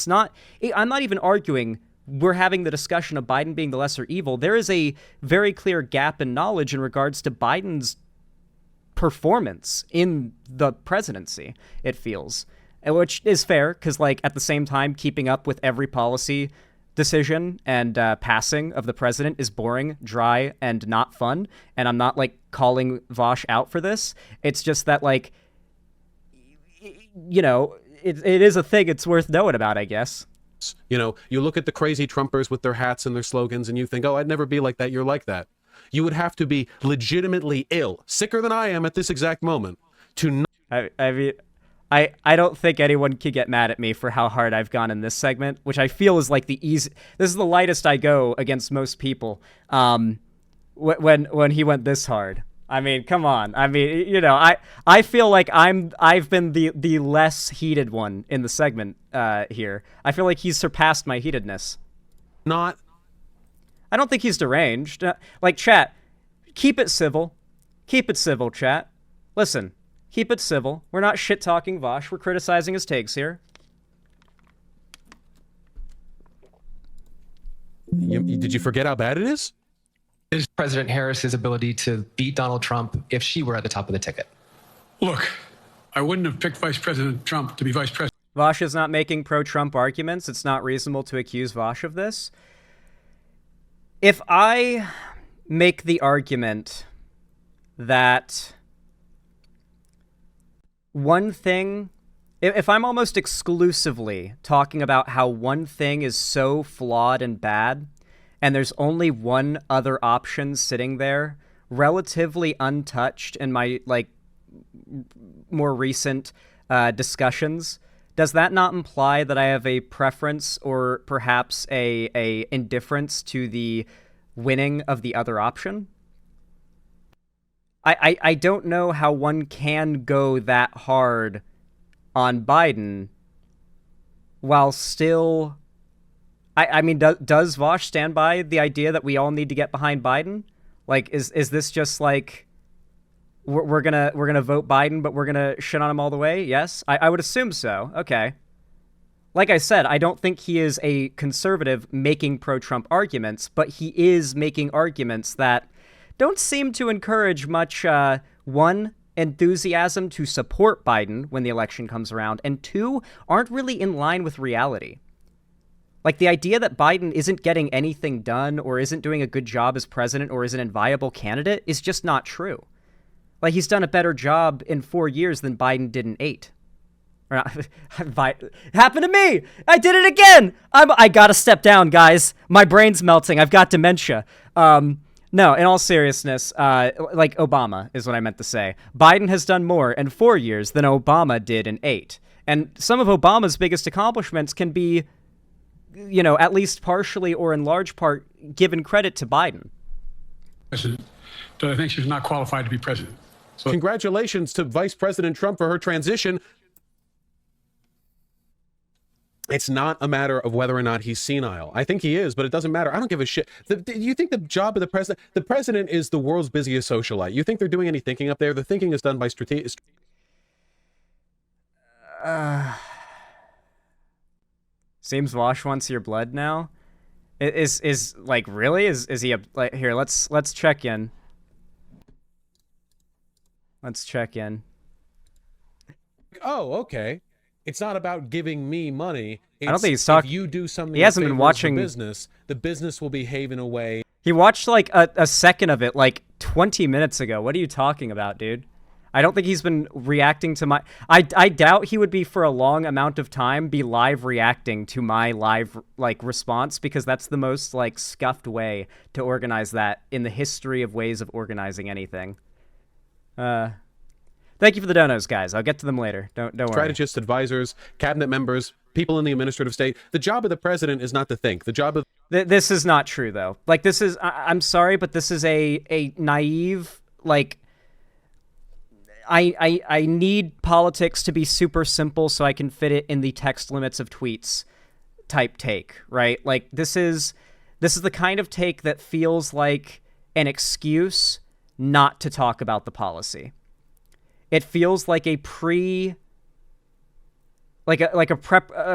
I'm not even arguing we're having the discussion of Biden being the lesser evil. There is a very clear gap in knowledge in regards to Biden's performance in the presidency, it feels. Which is fair, because, like, at the same time, keeping up with every policy decision and passing of the president is boring, dry, and not fun. And I'm not, like, calling Vosch out for this. It's just that, like, it is a thing it's worth knowing about, I guess. You look at the crazy Trumpers with their hats and their slogans and you think, oh, I'd never be like that. You're like that. You would have to be legitimately ill, sicker than I am at this exact moment, to not. I mean, I don't think anyone can get mad at me for how hard I've gone in this segment, which I feel is like the easy. This is the lightest I go against most people. When he went this hard. I mean, come on. I mean, I feel like I've been the less heated one in the segment here. I feel like he's surpassed my heatedness. Not. I don't think he's deranged. Like, chat, keep it civil. Keep it civil, chat. Listen, keep it civil. We're not shit-talking Vosch. We're criticizing his takes here. Did you forget how bad it is? Is President Harris's ability to beat Donald Trump if she were at the top of the ticket? Look, I wouldn't have picked Vice President Trump to be vice president. Vosch is not making pro-Trump arguments. It's not reasonable to accuse Vosch of this. If I make the argument that one thing, if I'm almost exclusively talking about how one thing is so flawed and bad, and there's only one other option sitting there, relatively untouched in my, like, more recent discussions, does that not imply that I have a preference or perhaps a indifference to the winning of the other option? I don't know how one can go that hard on Biden while still... I mean, does Vosch stand by the idea that we all need to get behind Biden? Like, is this just like we're gonna vote Biden, but we're gonna shit on him all the way? Yes, I would assume so. Okay. Like I said, I don't think he is a conservative making pro-Trump arguments, but he is making arguments that don't seem to encourage much, one, enthusiasm to support Biden when the election comes around, and two, aren't really in line with reality. Like, the idea that Biden isn't getting anything done or isn't doing a good job as president or is an inviable candidate is just not true. Like, he's done a better job in 4 years than Biden did in 8. Or not, happened to me! I did it again! I gotta step down, guys. My brain's melting. I've got dementia. No, in all seriousness, like Obama is what I meant to say. Biden has done more in 4 years than Obama did in 8. And some of Obama's biggest accomplishments can be, at least partially or in large part given credit to Biden. President, that I think she's not qualified to be president. So congratulations to Vice President Trump for her transition. It's not a matter of whether or not he's senile. I think he is, but it doesn't matter. I don't give a shit. You think the job of the president is the world's busiest socialite? You think they're doing any thinking up there? The thinking is done by strategic. Seems Vosch wants your blood now. Is like, really? Is he like, here? Let's check in. Let's check in. Oh, okay. It's not about giving me money. I don't think he's talking. If you do something, he hasn't been watching the business will behave in a way. He watched like a second of it like 20 minutes ago. What are you talking about, dude? I don't think he's been reacting to my... I doubt he would be for a long amount of time be live reacting to my live, like, response, because that's the most, like, scuffed way to organize that in the history of ways of organizing anything. Thank you for the donos, guys. I'll get to them later. Don't worry. Strategists, advisors, cabinet members, people in the administrative state. The job of the president is not to think. The job of... This is not true, though. Like, this is... I'm sorry, but this is a naive, like... I need politics to be super simple so I can fit it in the text limits of tweets type take, right? Like, this is the kind of take that feels like an excuse not to talk about the policy. It feels like a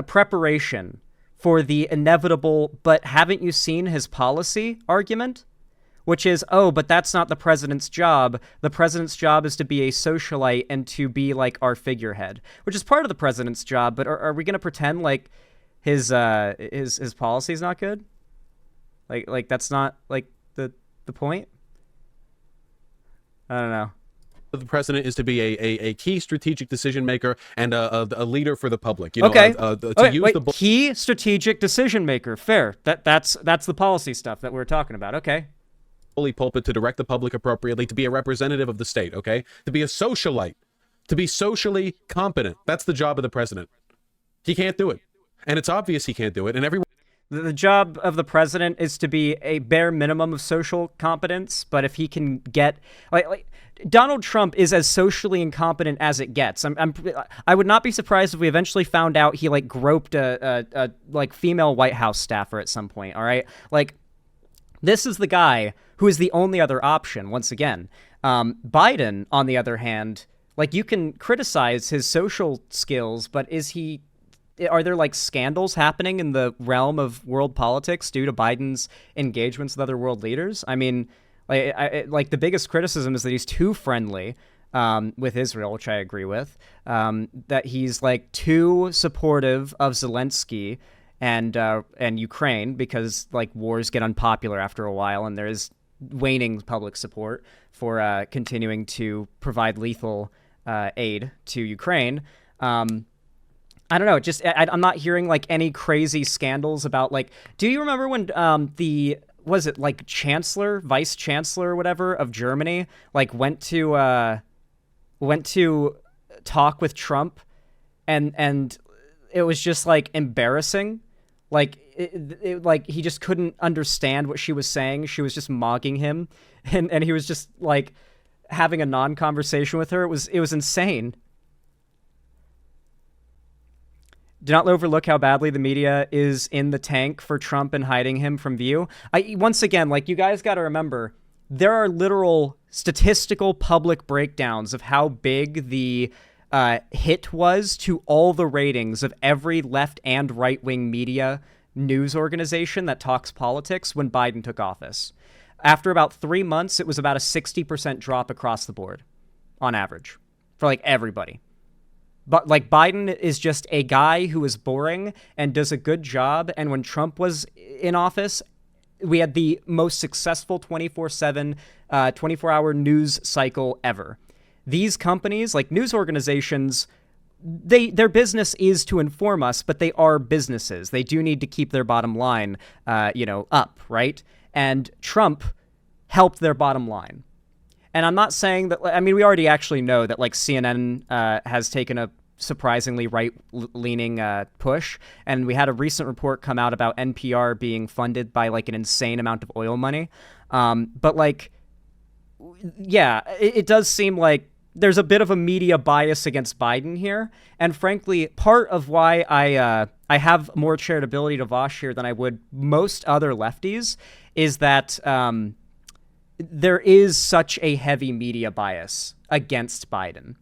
preparation for the inevitable, but haven't you seen his policy argument? Which is, oh, but that's not the president's job. The president's job is to be a socialite and to be, like, our figurehead, which is part of the president's job. But are we going to pretend like his policy is not good? Like that's not, like, the point? I don't know. The president is to be a key strategic decision maker and a leader for the public. You know, okay. Key strategic decision maker. Fair. That's the policy stuff that we're talking about. Okay. Bully pulpit to direct the public appropriately, to be a representative of the state, okay? To be a socialite, to be socially competent. That's the job of the president. He can't do it. And it's obvious he can't do it. And everyone... The job of the president is to be a bare minimum of social competence, but if he can get... Like Donald Trump is as socially incompetent as it gets. I would not be surprised if we eventually found out he, like, groped a like, female White House staffer at some point, all right? Like, this is the guy who is the only other option, once again. Biden, on the other hand, like, you can criticize his social skills, but are there, like, scandals happening in the realm of world politics due to Biden's engagements with other world leaders? I mean, like the biggest criticism is that he's too friendly with Israel, which I agree with, that he's, like, too supportive of Zelensky and Ukraine, because, like, wars get unpopular after a while, and there is waning public support for continuing to provide lethal aid to Ukraine. I don't know. Just I'm not hearing, like, any crazy scandals about, like, do you remember when was it, like, vice chancellor or whatever of Germany, like, went to talk with Trump, and it was just, like, embarrassing. Like, like, he just couldn't understand what she was saying. She was just mocking him, and he was just, like, having a non-conversation with her. It was insane. Do not overlook how badly the media is in the tank for Trump and hiding him from view. Once again, like, you guys got to remember, there are literal statistical public breakdowns of how big the hit was to all the ratings of every left and right-wing media news organization that talks politics when Biden took office. After about 3 months, it was about a 60% drop across the board on average for, like, everybody. But, like, Biden is just a guy who is boring and does a good job. And when Trump was in office, we had the most successful 24/7, 24-hour news cycle ever. These companies, like news organizations, their business is to inform us, but they are businesses. They do need to keep their bottom line, up, right? And Trump helped their bottom line. And I'm not saying that, I mean, we already actually know that, like, CNN has taken a surprisingly right-leaning push. And we had a recent report come out about NPR being funded by, like, an insane amount of oil money. But, like, yeah, it does seem like there's a bit of a media bias against Biden here. And frankly, part of why I have more charitability to Vosch here than I would most other lefties is that there is such a heavy media bias against Biden.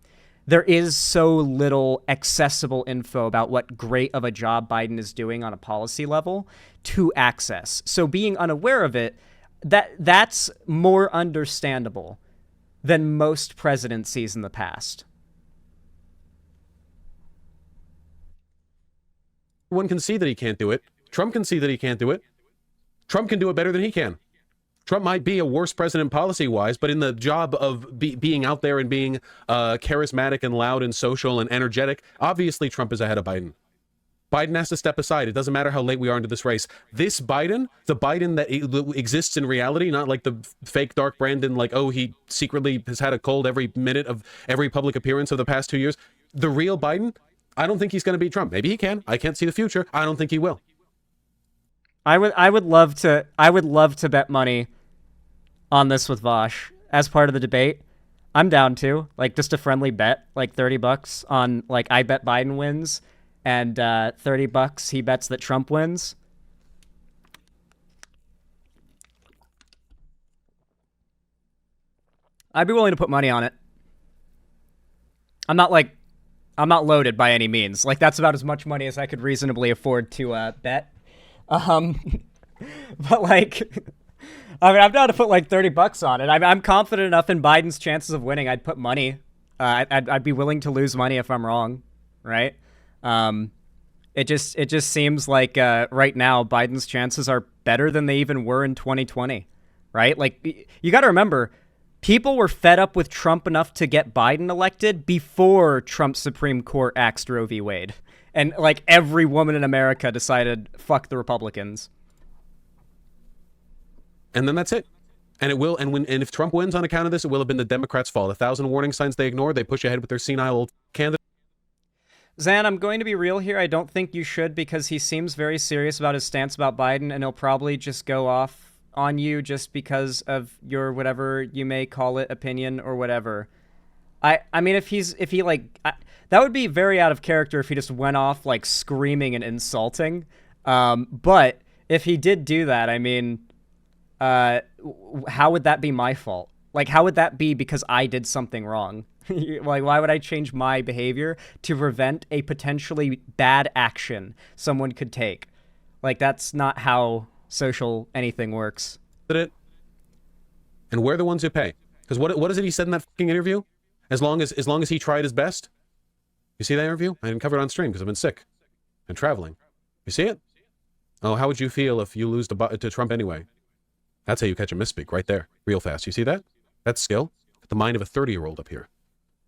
There is so little accessible info about what great of a job Biden is doing on a policy level to access. So being unaware of it, that's more understandable than most presidencies in the past. One can see that he can't do it. Trump can see that he can't do it. Trump can do it better than he can. Trump might be a worse president policy-wise, but in the job of being out there and being charismatic and loud and social and energetic, obviously Trump is ahead of Biden. Biden has to step aside. It doesn't matter how late we are into this race. This Biden, the Biden that exists in reality, not like the fake Dark Brandon, like, oh, he secretly has had a cold every minute of every public appearance of the past 2 years. The real Biden, I don't think he's going to beat Trump. Maybe he can. I can't see the future. I don't think he will. I would love to bet money on this with Vosch as part of the debate. I'm down to, like, just a friendly bet, like $30 on, like, I bet Biden wins, and $30 he bets that Trump wins. I'd be willing to put money on it. I'm not loaded by any means. Like, that's about as much money as I could reasonably afford to bet. But, like, I mean, I'm down to put like $30 on it. I'm confident enough in Biden's chances of winning. I'd put money. I'd be willing to lose money if I'm wrong, right? It just seems like right now Biden's chances are better than they even were in 2020, right? Like, you got to remember, people were fed up with Trump enough to get Biden elected before Trump's Supreme Court axed Roe v. Wade. And, like, every woman in America decided, fuck the Republicans. And then that's it. And it will. And if Trump wins on account of this, it will have been the Democrats' fault. 1,000 warning signs they ignore. They push ahead with their senile old candidate. Zan, I'm going to be real here. I don't think you should, because he seems very serious about his stance about Biden, and he'll probably just go off on you just because of your whatever you may call it opinion or whatever. I mean, that would be very out of character if he just went off like screaming and insulting. But if he did do that, I mean, how would that be my fault? Like, how would that be because I did something wrong? Like, why would I change my behavior to prevent a potentially bad action someone could take? Like, that's not how social anything works. And we're the ones who pay. Because what is it he said in that fucking interview? As long as he tried his best. You see that interview? I didn't cover it on stream because I've been sick and traveling. You see it? Oh, how would you feel if you lose to Trump anyway? That's how you catch a misspeak right there, real fast. You see that? That's skill. The mind of a 30-year-old up here.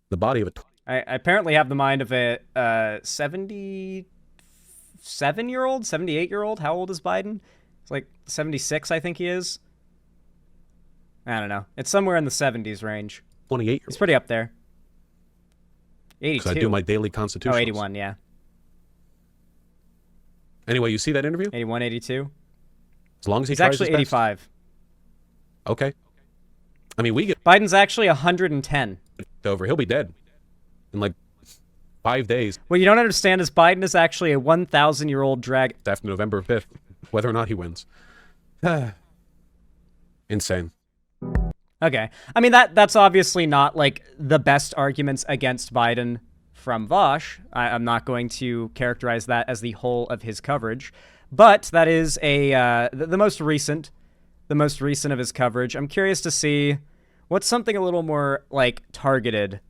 The body of a... I apparently have the mind of a 77-year-old, 78-year-old. How old is Biden? It's like 76, I think he is. I don't know. It's somewhere in the 70s range. 28-year-old. It's pretty up there. 82. Because I do my daily constitution. Oh, 81, yeah. Anyway, you see that interview? 81, 82. As long as He's tries actually his best. 85. Okay. I mean, we get Biden's actually 110. over. He'll be dead in like 5 days. What you don't understand is Biden is actually a 1,000-year-old drag. After November 5th, whether or not he wins. Insane. Okay. I mean, that's obviously not, like, the best arguments against Biden from Vosch. I'm not going to characterize that as the whole of his coverage. But that is the most recent of his coverage. I'm curious to see what's something a little more, like, targeted.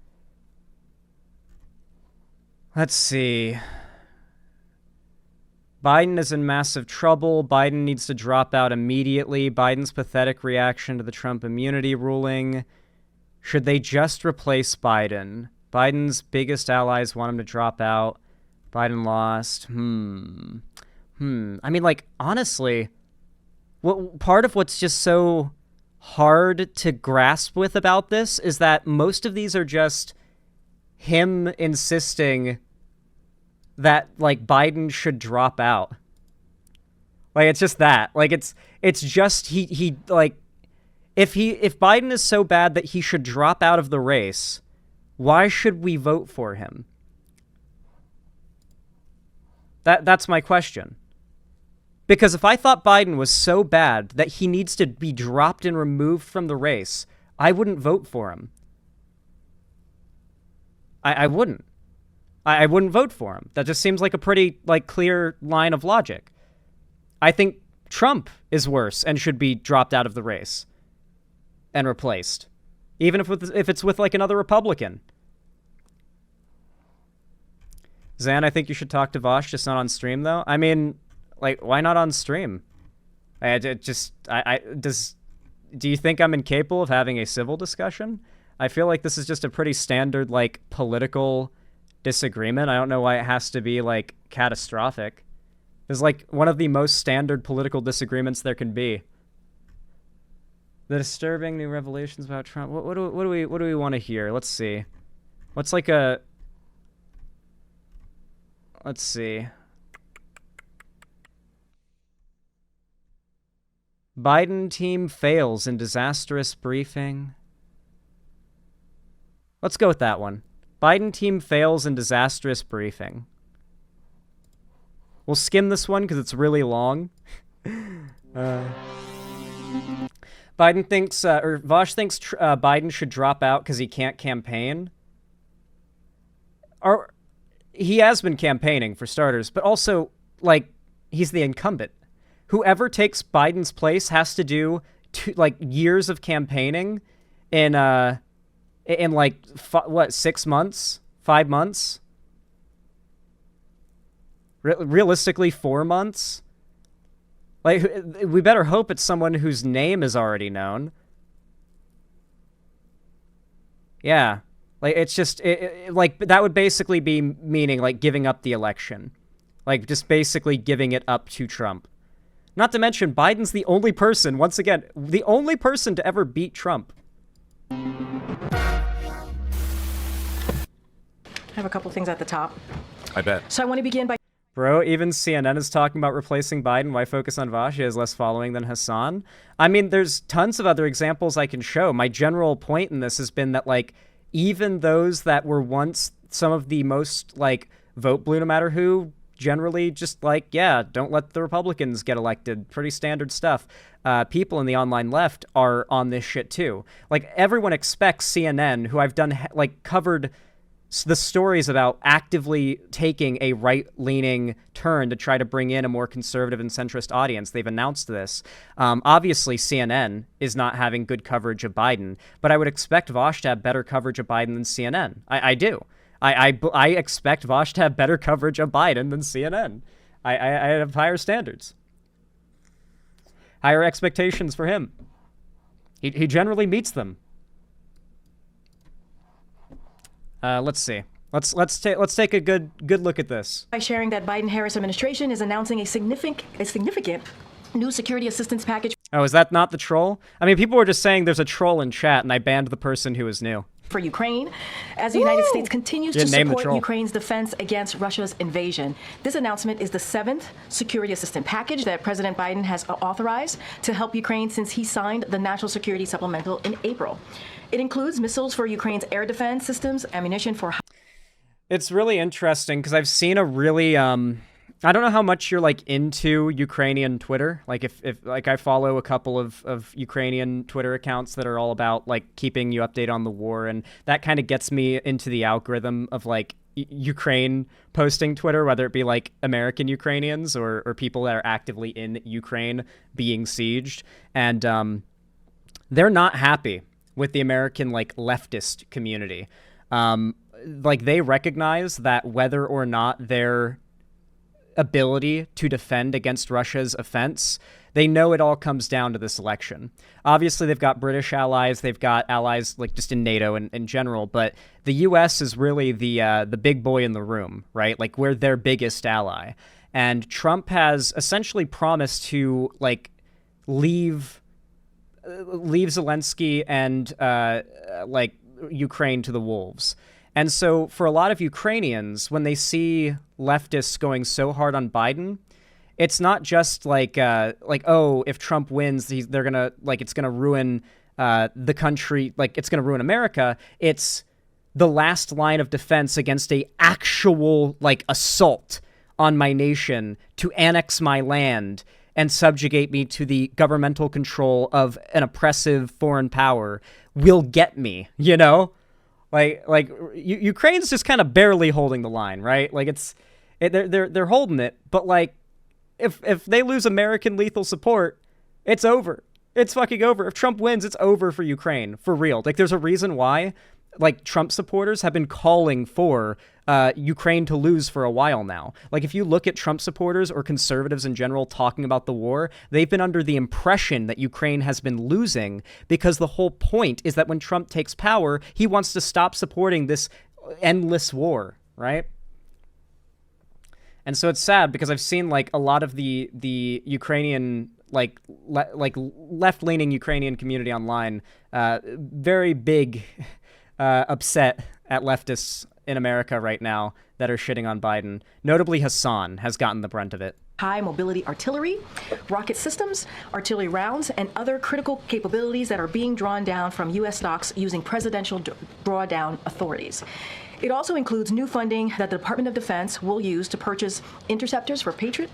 Let's see. Biden is in massive trouble. Biden needs to drop out immediately. Biden's pathetic reaction to the Trump immunity ruling. Should they just replace Biden? Biden's biggest allies want him to drop out. Biden lost. I mean, like, honestly, part of what's just so hard to grasp with about this is that most of these are just him insisting that, like, Biden should drop out. Like, it's just that. Like, it's just he like, if Biden is so bad that he should drop out of the race, why should we vote for him? That's my question. Because if I thought Biden was so bad that he needs to be dropped and removed from the race, I wouldn't vote for him. I wouldn't. I wouldn't vote for him. That just seems like a pretty, like, clear line of logic. I think Trump is worse and should be dropped out of the race and replaced, even if it's with, like, another Republican. Zan, I think you should talk to Vosch, just not on stream, though. I mean, like, why not on stream? Does do you think I'm incapable of having a civil discussion? I feel like this is just a pretty standard, like, political disagreement. I don't know why it has to be, like, catastrophic. It's like one of the most standard political disagreements there can be. The disturbing new revelations about Trump. What do we want to hear? Let's see. What's like a... Let's see. Biden team fails in disastrous briefing. Let's go with that one. Biden team fails in disastrous briefing. We'll skim this one because it's really long. Biden thinks, or Vosch thinks Biden should drop out because he can't campaign. Or he has been campaigning for starters, but also, like, he's the incumbent. Whoever takes Biden's place has to do years of campaigning in like 6 months, 5 months, realistically 4 months. Like, we better hope it's someone whose name is already known. Yeah, like it's just like that would basically be meaning like giving up the election, like just basically giving it up to Trump. Not to mention, Biden's the only person, once again, the only person to ever beat Trump. I have a couple things at the top. I bet. So I want to begin by... Bro, even CNN is talking about replacing Biden. Why focus on Vosch? He has less following than Hassan. I mean, there's tons of other examples I can show. My general point in this has been that, like, even those that were once some of the most, like, vote blue no matter who, generally just like, yeah, don't let the Republicans get elected. Pretty standard stuff. People in the online left are on this shit too. Like, everyone expects CNN, who I've done, like, covered the stories about actively taking a right-leaning turn to try to bring in a more conservative and centrist audience. They've announced this. Obviously, CNN is not having good coverage of Biden, but I would expect Vosch to have better coverage of Biden than CNN. I do. I expect Vosch to have better coverage of Biden than CNN. I have higher standards. Higher expectations for him. He generally meets them. Let's see. Let's take a good look at this. By sharing that Biden-Harris administration is announcing a significant new security assistance package. Oh, is that not the troll? I mean, people were just saying there's a troll in chat, and I banned the person who was new. For Ukraine, as the United States continues to support Ukraine's defense against Russia's invasion. This announcement is the 7th security assistance package that President Biden has authorized to help Ukraine since he signed the National Security Supplemental in April. It includes missiles for Ukraine's air defense systems, ammunition for... It's really interesting because I've seen a really... I don't know how much you're, like, into Ukrainian Twitter. Like, if like, I follow a couple of Ukrainian Twitter accounts that are all about, like, keeping you updated on the war, and that kind of gets me into the algorithm of, like, Ukraine posting Twitter, whether it be, like, American Ukrainians or people that are actively in Ukraine being sieged. And they're not happy with the American, like, leftist community. Like, they recognize that whether or not their ability to defend against Russia's offense, they know it all comes down to this election. Obviously, they've got British allies, they've got allies like just in NATO and in general, but the U.S. is really the big boy in the room, right? Like, we're their biggest ally. And Trump has essentially promised to, like, leave Zelensky and like Ukraine to the wolves. And so for a lot of Ukrainians, when they see leftists going so hard on Biden, it's not just like oh, if Trump wins, they're gonna, like, it's gonna ruin the country, like it's gonna ruin America. It's the last line of defense against a actual, like, assault on my nation to annex my land and subjugate me to the governmental control of an oppressive foreign power will get me, you know? Like Ukraine's just kind of barely holding the line, right? Like, they're holding it, but, like, if they lose American lethal support, it's over. It's fucking over. If Trump wins, it's over for Ukraine, for real. Like, there's a reason why like Trump supporters have been calling for Ukraine to lose for a while now. Like if you look at Trump supporters or conservatives in general talking about the war, they've been under the impression that Ukraine has been losing because the whole point is that when Trump takes power, he wants to stop supporting this endless war, right? And so it's sad because I've seen like a lot of the Ukrainian like left-leaning Ukrainian community online very big upset at leftists in America right now that are shitting on Biden. Notably, Hassan has gotten the brunt of it. High mobility artillery, rocket systems, artillery rounds, and other critical capabilities that are being drawn down from U.S. stocks using presidential drawdown authorities. It also includes new funding that the Department of Defense will use to purchase interceptors for Patriot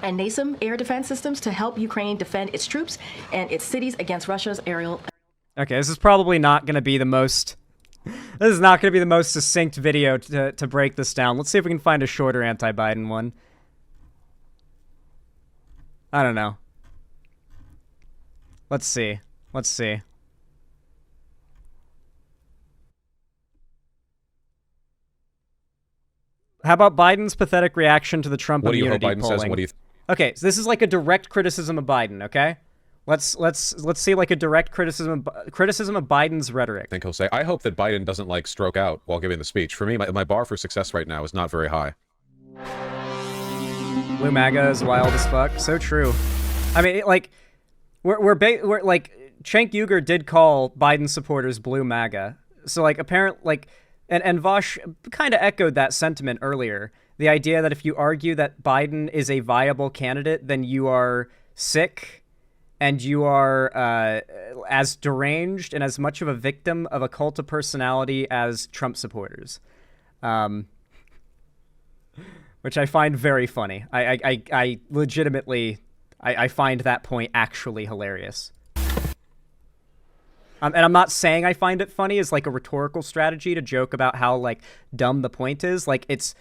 and NASAM air defense systems to help Ukraine defend its troops and its cities against Russia's aerial. Okay, this is probably not going to be the most... This is not going to be the most succinct video to break this down. Let's see if we can find a shorter anti-Biden one. I don't know. Let's see. Let's see. How about Biden's pathetic reaction to the Trump immunity polling? What do you hope Biden says and what do you... Okay, so this is like a direct criticism of Biden, okay? Let's see like a direct criticism of Biden's rhetoric. I think he'll say, I hope that Biden doesn't like stroke out while giving the speech. For me, my bar for success right now is not very high. Blue MAGA is wild as fuck. So true. I mean, like, we're like, Cenk Uygur did call Biden supporters Blue MAGA. So like, apparently, like, and Vosch kind of echoed that sentiment earlier. The idea that if you argue that Biden is a viable candidate, then you are sick and you are as deranged and as much of a victim of a cult of personality as Trump supporters. Which I find very funny. I legitimately, I find that point actually hilarious. And I'm not saying I find it funny as like a rhetorical strategy to joke about how like dumb the point is. Like it's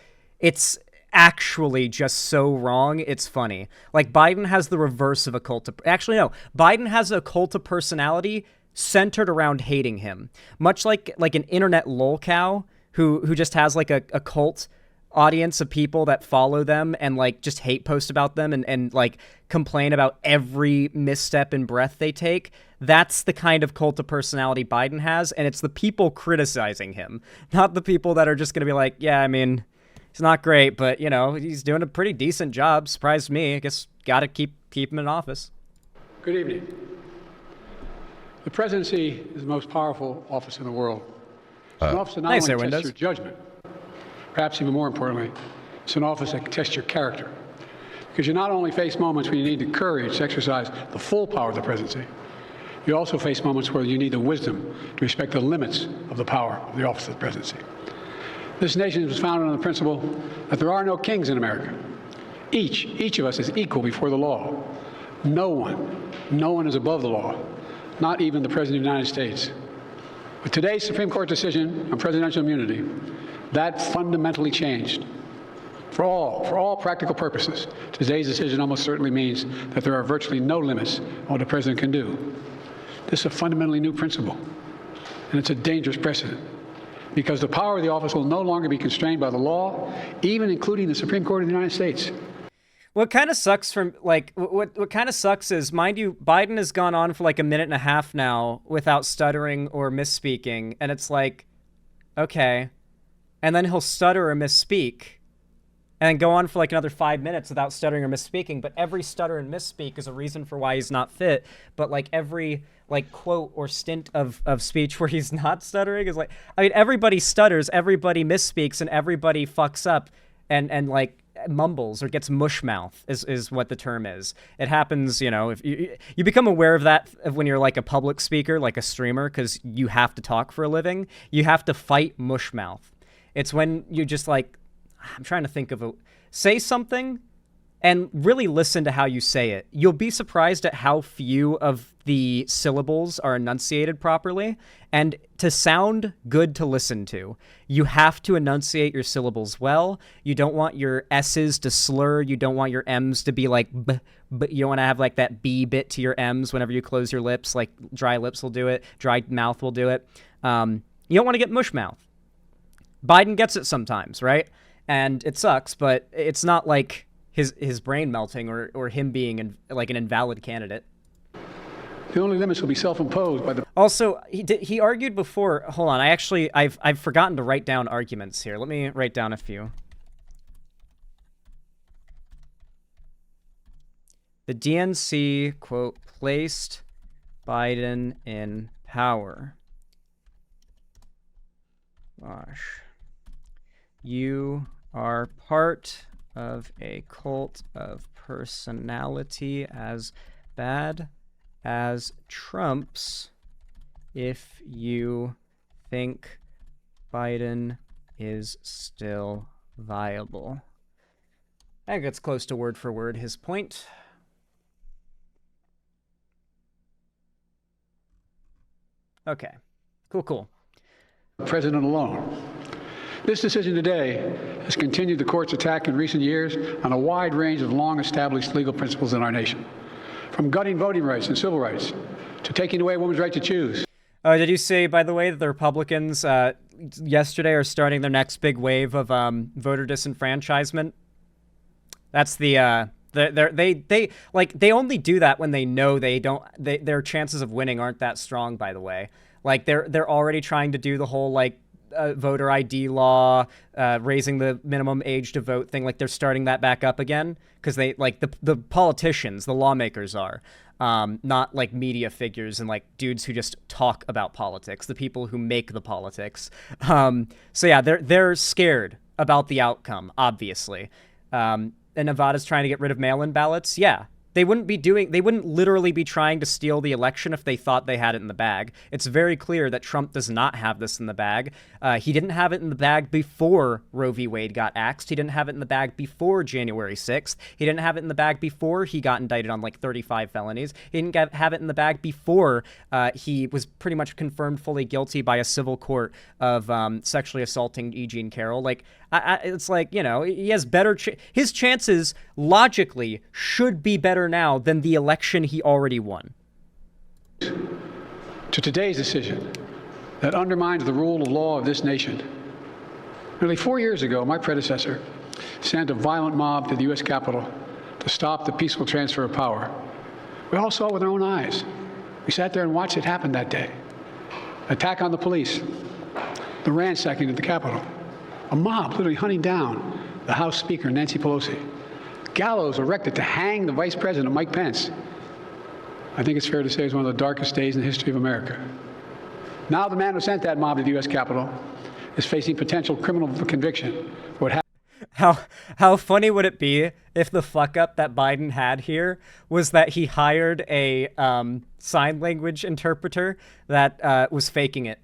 actually just so wrong, it's funny. Like Biden has the reverse of a cult of... Actually, no. Biden has a cult of personality centered around hating him. Much like an internet lolcow who just has like a cult audience of people that follow them and like just hate post about them and like complain about every misstep and breath they take. That's the kind of cult of personality Biden has, and it's the people criticizing him, not the people that are just going to be like, yeah, I mean, he's not great, but, you know, he's doing a pretty decent job. Surprised me. I guess got to keep him in office. Good evening. The presidency is the most powerful office in the world. It's an office that not only tests your judgment, perhaps even more importantly, it's an office that can test your character. Because you not only face moments when you need the courage to exercise the full power of the presidency, you also face moments where you need the wisdom to respect the limits of the power of the office of the presidency. This nation was founded on the principle that there are no kings in America. Each of us is equal before the law. No one is above the law, not even the President of the United States. With today's Supreme Court decision on presidential immunity, that fundamentally changed. For all practical purposes, today's decision almost certainly means that there are virtually no limits on what the president can do. This is a fundamentally new principle, and it's a dangerous precedent, because the power of the office will no longer be constrained by the law, even including the Supreme Court of the United States. What kind of sucks from, like, what kind of sucks is, mind you, Biden has gone on for like a minute and a half now without stuttering or misspeaking, and it's like, okay. And then he'll stutter or misspeak, and then go on for like another 5 minutes without stuttering or misspeaking, but every stutter and misspeak is a reason for why he's not fit, but like every like quote or stint of speech where he's not stuttering is like, I mean, everybody stutters, everybody misspeaks, and everybody fucks up and like mumbles or gets mush mouth is what the term is. It happens, you know, if you become aware of that when you're like a public speaker, like a streamer, because you have to talk for a living. You have to fight mush mouth. It's when you just like, I'm trying to think of say something and really listen to how you say it. You'll be surprised at how few of the syllables are enunciated properly. And to sound good to listen to, you have to enunciate your syllables well. You don't want your S's to slur. You don't want your M's to be like b, but you don't want to have like that B bit to your M's whenever you close your lips. Like dry lips will do it. Dry mouth will do it. You don't want to get mushmouth. Biden gets it sometimes, right? And it sucks, but it's not like his brain melting or him being like an invalid candidate. The only limits will be self-imposed by the... Also, he argued before... Hold on, I've forgotten to write down arguments here. Let me write down a few. The DNC, quote, placed Biden in power. Gosh. You are part of a cult of personality as bad as Trump's if you think Biden is still viable. I think it's close to word for word his point. Okay. Cool. President alone. This decision today has continued the court's attack in recent years on a wide range of long-established legal principles in our nation, from gutting voting rights and civil rights to taking away a woman's right to choose. Did you say, by the way, that the Republicans yesterday are starting their next big wave of voter disenfranchisement? That's the they only do that when they know their chances of winning aren't that strong, by the way. Like they're already trying to do the whole voter ID law, raising the minimum age to vote thing. Like they're starting that back up again because they the politicians, the lawmakers are not like media figures and like dudes who just talk about politics, the people who make the politics. So yeah, they're scared about the outcome, obviously. And Nevada's trying to get rid of mail-in ballots. Yeah. They wouldn't literally be trying to steal the election if they thought they had it in the bag. It's very clear that Trump does not have this in the bag. He didn't have it in the bag before Roe v. Wade got axed. He didn't have it in the bag before January 6th. He didn't have it in the bag before he got indicted on like 35 felonies. He didn't have it in the bag before he was pretty much confirmed fully guilty by a civil court of sexually assaulting E. Jean Carroll. Like, it's like, you know, he has better... his chances, logically, should be better now than the election he already won. To today's decision that undermines the rule of law of this nation. Nearly 4 years ago, my predecessor sent a violent mob to the U.S. Capitol to stop the peaceful transfer of power. We all saw it with our own eyes. We sat there and watched it happen that day. Attack on the police, the ransacking at the Capitol, a mob literally hunting down the House Speaker, Nancy Pelosi, gallows erected to hang the Vice President, Mike Pence. I think it's fair to say it's one of the darkest days in the history of America. Now the man who sent that mob to the U.S. Capitol is facing potential criminal conviction for what happened. How funny would it be if the fuck up that Biden had here was that he hired a sign language interpreter that was faking it?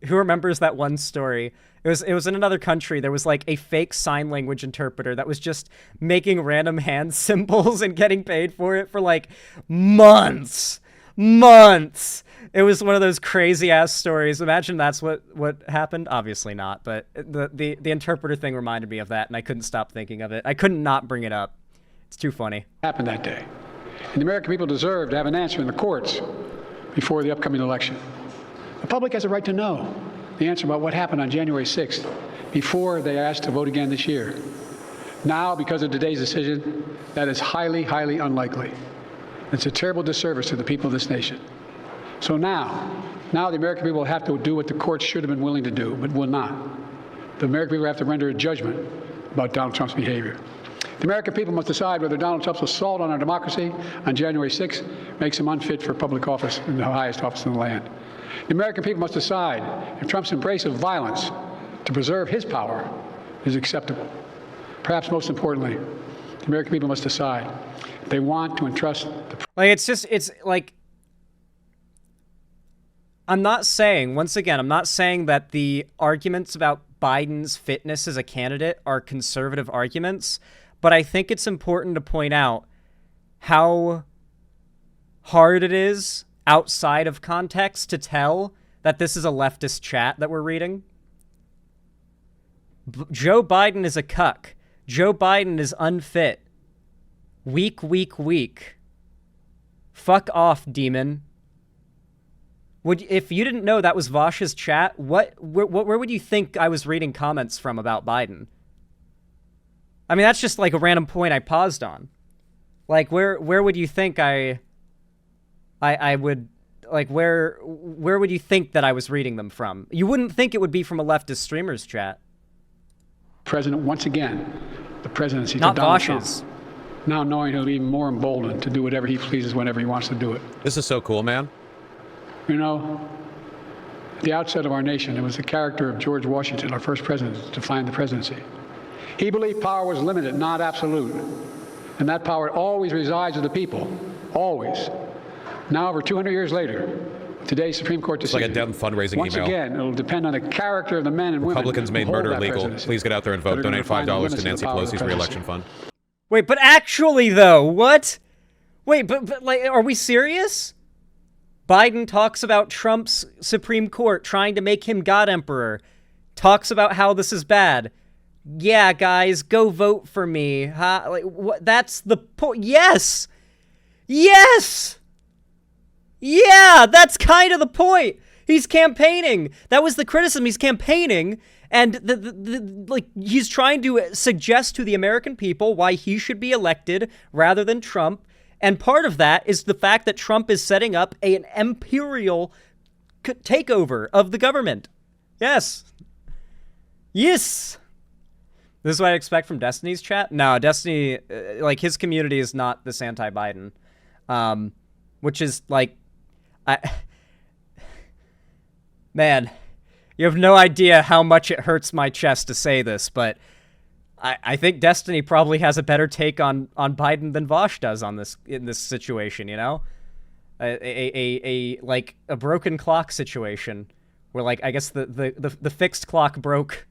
Who remembers that one story? It was in another country. There was like a fake sign language interpreter that was just making random hand symbols and getting paid for it for like months. It was one of those crazy ass stories. Imagine that's what happened. Obviously not, but the interpreter thing reminded me of that, and I couldn't stop thinking of it. I couldn't not bring it up. It's too funny. Happened that day, and the American people deserve to have an answer in the courts before the upcoming election. The public has a right to know the answer about what happened on January 6th before they asked to vote again this year. Now, because of today's decision, that is highly, highly unlikely. It's a terrible disservice to the people of this nation. So now the American people have to do what the courts should have been willing to do, but will not. The American people have to render a judgment about Donald Trump's behavior. The American people must decide whether Donald Trump's assault on our democracy on January 6th makes him unfit for public office in the highest office in the land. The American people must decide if Trump's embrace of violence to preserve his power is acceptable. Perhaps most importantly, the American people must decide if they want to entrust the... it's like, I'm not saying that the arguments about Biden's fitness as a candidate are conservative arguments, but I think it's important to point out how hard it is outside of context to tell that this is a leftist chat that we're reading. Joe Biden is a cuck. Joe Biden is unfit. Weak. Fuck off, demon. If you didn't know that was Vosch's chat, where would you think I was reading comments from about Biden? I mean, that's just like a random point I paused on. Like, where would you think I would, like, where would you think that I was reading them from? You wouldn't think it would be from a leftist streamer's chat. President, once again, the presidency not to Donald Vosch's. Trump, now knowing he'll be even more emboldened to do whatever he pleases whenever he wants to do it. This is so cool, man. You know, at the outset of our nation, it was the character of George Washington, our first president, that defined the presidency. He believed power was limited, not absolute. And that power always resides with the people. Always. Now, over 200 years later, today's Supreme Court decision. It's like a dumb fundraising once email. Once again, it'll depend on the character of the men and women. Republicans made murder legal. Please get out there and vote. Donate $5 to Nancy Pelosi's re-election fund. Wait, but actually, though, what? Wait, but like, are we serious? Biden talks about Trump's Supreme Court trying to make him God Emperor. Talks about how this is bad. Yeah, guys, go vote for me. Huh? Like, what? That's the point. Yes! Yes! Yeah, that's kind of the point. He's campaigning. That was the criticism. He's campaigning, and like he's trying to suggest to the American people why he should be elected rather than Trump. And part of that is the fact that Trump is setting up an imperial takeover of the government. Yes. Yes. This is what I expect from Destiny's chat. No, Destiny, like, his community is not this anti-Biden, which is like, man, you have no idea how much it hurts my chest to say this, but I think Destiny probably has a better take on Biden than Vosch does on this in this situation. You know, like a broken clock situation where, like, I guess the fixed clock broke.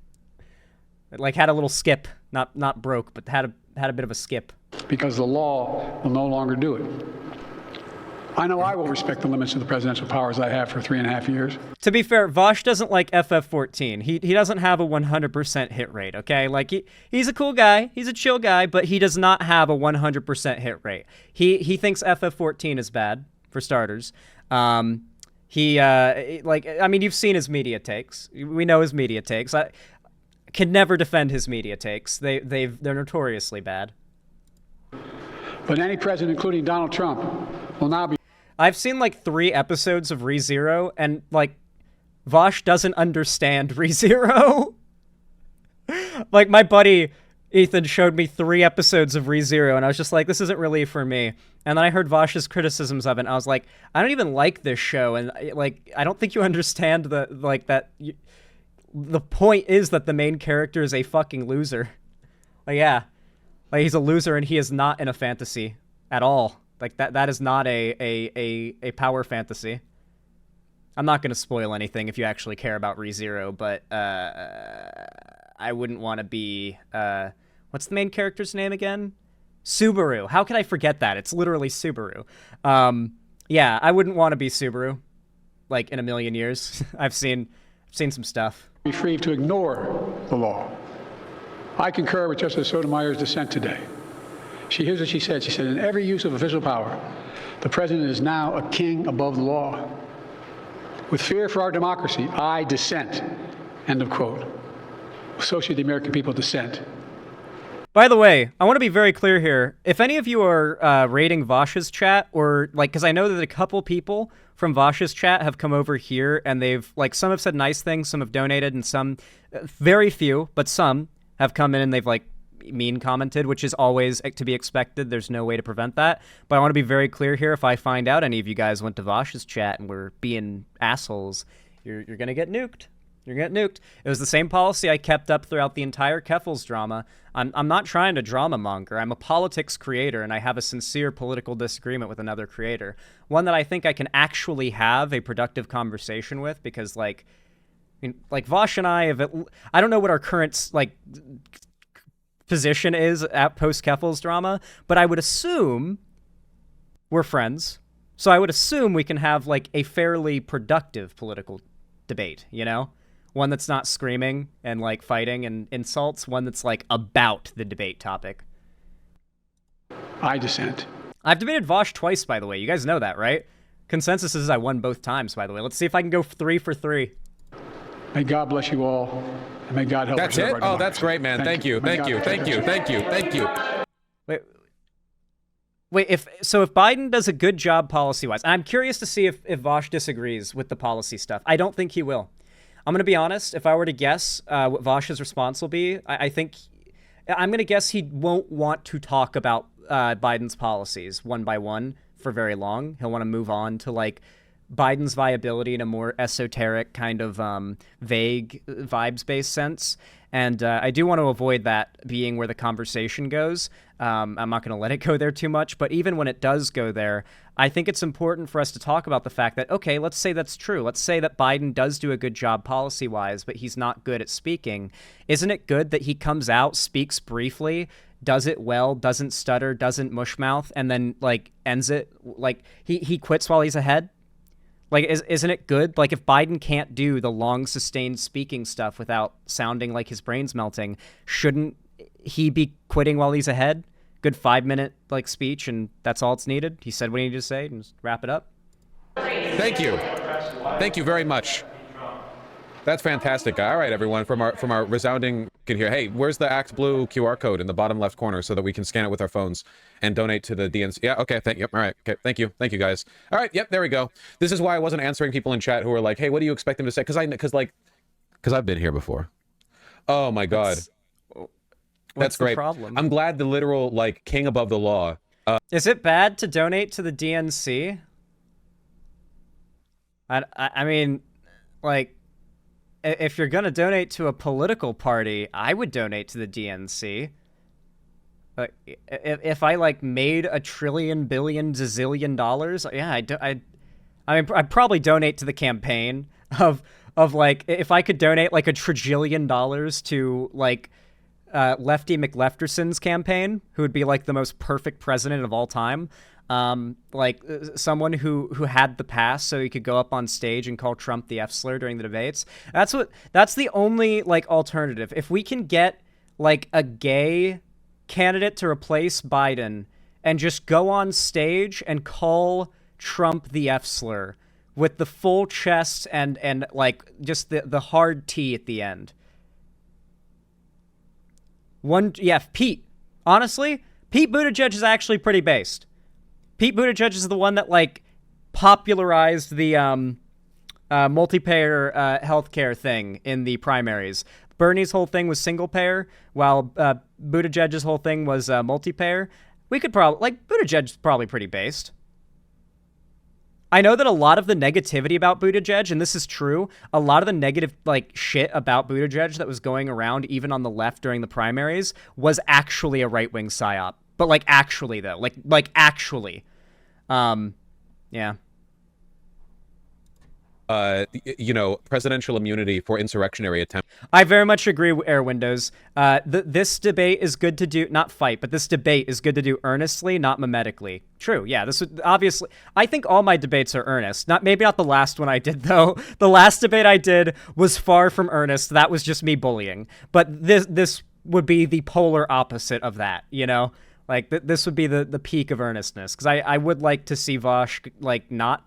It, like, had a little skip, not broke, but had a bit of a skip. Because the law will no longer do it. I know I will respect the limits of the presidential powers I have for 3.5 years. To be fair, Vosch doesn't like FF14. He doesn't have a 100% hit rate, okay? Like, he's a cool guy. He's a chill guy, but he does not have a 100% hit rate. He thinks FF14 is bad, for starters. Like, I mean, you've seen his media takes. We know his media takes. I can never defend his media takes. They're notoriously bad. But any president, including Donald Trump, will now be... I've seen like 3 episodes of ReZero, and like Vosch doesn't understand ReZero. Like, my buddy Ethan showed me 3 episodes of ReZero, and I was just like, this isn't really for me. And then I heard Vosch's criticisms of it, and I was like, I don't even like this show, and like, I don't think you understand the point is that the main character is a fucking loser. Like, yeah, like, he's a loser, and he is not in a fantasy at all. Like, that is not a power fantasy. I'm not going to spoil anything if you actually care about ReZero, but I wouldn't want to be... what's the main character's name again? Subaru. How could I forget that? It's literally Subaru. Yeah, I wouldn't want to be Subaru, like, in a million years. I've seen some stuff. Be free to ignore the law. I concur with Justice Sotomayor's dissent today. Here's what she said. She said, in every use of official power, the president is now a king above the law. With fear for our democracy, I dissent. End of quote. So should the American people dissent. By the way, I want to be very clear here. If any of you are rating Vosch's chat, or like, because I know that a couple people from Vosch's chat have come over here, and they've, like, some have said nice things, some have donated, and some, very few, but some have come in and they've, like, mean commented, which is always to be expected. There's no way to prevent that. But I want to be very clear here. If I find out any of you guys went to Vosch's chat and were being assholes, you're going to get nuked. You're going to get nuked. It was the same policy I kept up throughout the entire Keffels drama. I'm not trying to drama monger. I'm a politics creator, and I have a sincere political disagreement with another creator. One that I think I can actually have a productive conversation with, because, like, I mean, like, Vosch and I have... I don't know what our current, like, position is at post-Keffels drama, but I would assume we're friends. So I would assume we can have, like, a fairly productive political debate, you know? One that's not screaming and, like, fighting and insults. One that's, like, about the debate topic. I dissent. I've debated Vosch twice, by the way. You guys know that, right? Consensus is I won both times, by the way. Let's see if I can go 3 for 3. May God bless you all, and may God help us. That's it? Oh, that's great, man. Thank you. Thank you. Wait, if Biden does a good job policy-wise, I'm curious to see if Vosch disagrees with the policy stuff. I don't think he will. I'm going to be honest. If I were to guess what Vosch's response will be, I'm going to guess he won't want to talk about Biden's policies one by one for very long. He'll want to move on to like Biden's viability in a more esoteric kind of vague vibes-based sense. And I do want to avoid that being where the conversation goes. I'm not going to let it go there too much. But even when it does go there, I think it's important for us to talk about the fact that, okay, let's say that's true. Let's say that Biden does do a good job policy-wise, but he's not good at speaking. Isn't it good that he comes out, speaks briefly, does it well, doesn't stutter, doesn't mushmouth, and then, like, ends it? Like, he quits while he's ahead? Like, isn't it good? Like, if Biden can't do the long, sustained speaking stuff without sounding like his brain's melting, shouldn't he be quitting while he's ahead? Good 5-minute, like, speech, and that's all it's needed? He said what he needed to say, and just wrap it up? Thank you. Thank you very much. That's fantastic. All right, everyone, from our resounding can hear. Hey, where's the Act Blue QR code in the bottom left corner so that we can scan it with our phones and donate to the DNC? Yeah, okay, yep, all right, okay, thank you guys. All right, yep, there we go. This is why I wasn't answering people in chat who were like, hey, what do you expect them to say? Because I've been here before. Oh my God. That's great. Problem? I'm glad the literal, like, king above the law. Is it bad to donate to the DNC? I mean, like, if you're going to donate to a political party, I would donate to the DNC. Like, if I, like, made $1 trillion, billion, zillion dollars, yeah, I mean, I'd probably donate to the campaign of like, if I could donate, like, $1 trillion to, like, Lefty McLefterson's campaign, who would be, like, the most perfect president of all time. Like someone who had the pass so he could go up on stage and call Trump the F slur during the debates. That's the only, like, alternative. If we can get, like, a gay candidate to replace Biden and just go on stage and call Trump the F slur with the full chest and like just the hard T at the end. Pete. Honestly, Pete Buttigieg is actually pretty based. Pete Buttigieg is the one that, like, popularized the multi-payer healthcare thing in the primaries. Bernie's whole thing was single-payer, while Buttigieg's whole thing was multi-payer. We could probably, like, Buttigieg's probably pretty based. I know that a lot of the negativity about Buttigieg, and this is true, a lot of the negative, like, shit about Buttigieg that was going around even on the left during the primaries was actually a right-wing psyop. But, like, actually, though. Like actually. Yeah. You know, presidential immunity for insurrectionary attempt. I very much agree, Air Windows. This debate is good to do, not fight, but this debate is good to do earnestly, not mimetically. True, yeah, this would, obviously, I think all my debates are earnest. Maybe not the last one I did, though. The last debate I did was far from earnest. That was just me bullying. But this would be the polar opposite of that, you know? Like, this would be the peak of earnestness, because I would like to see Vosch, like, not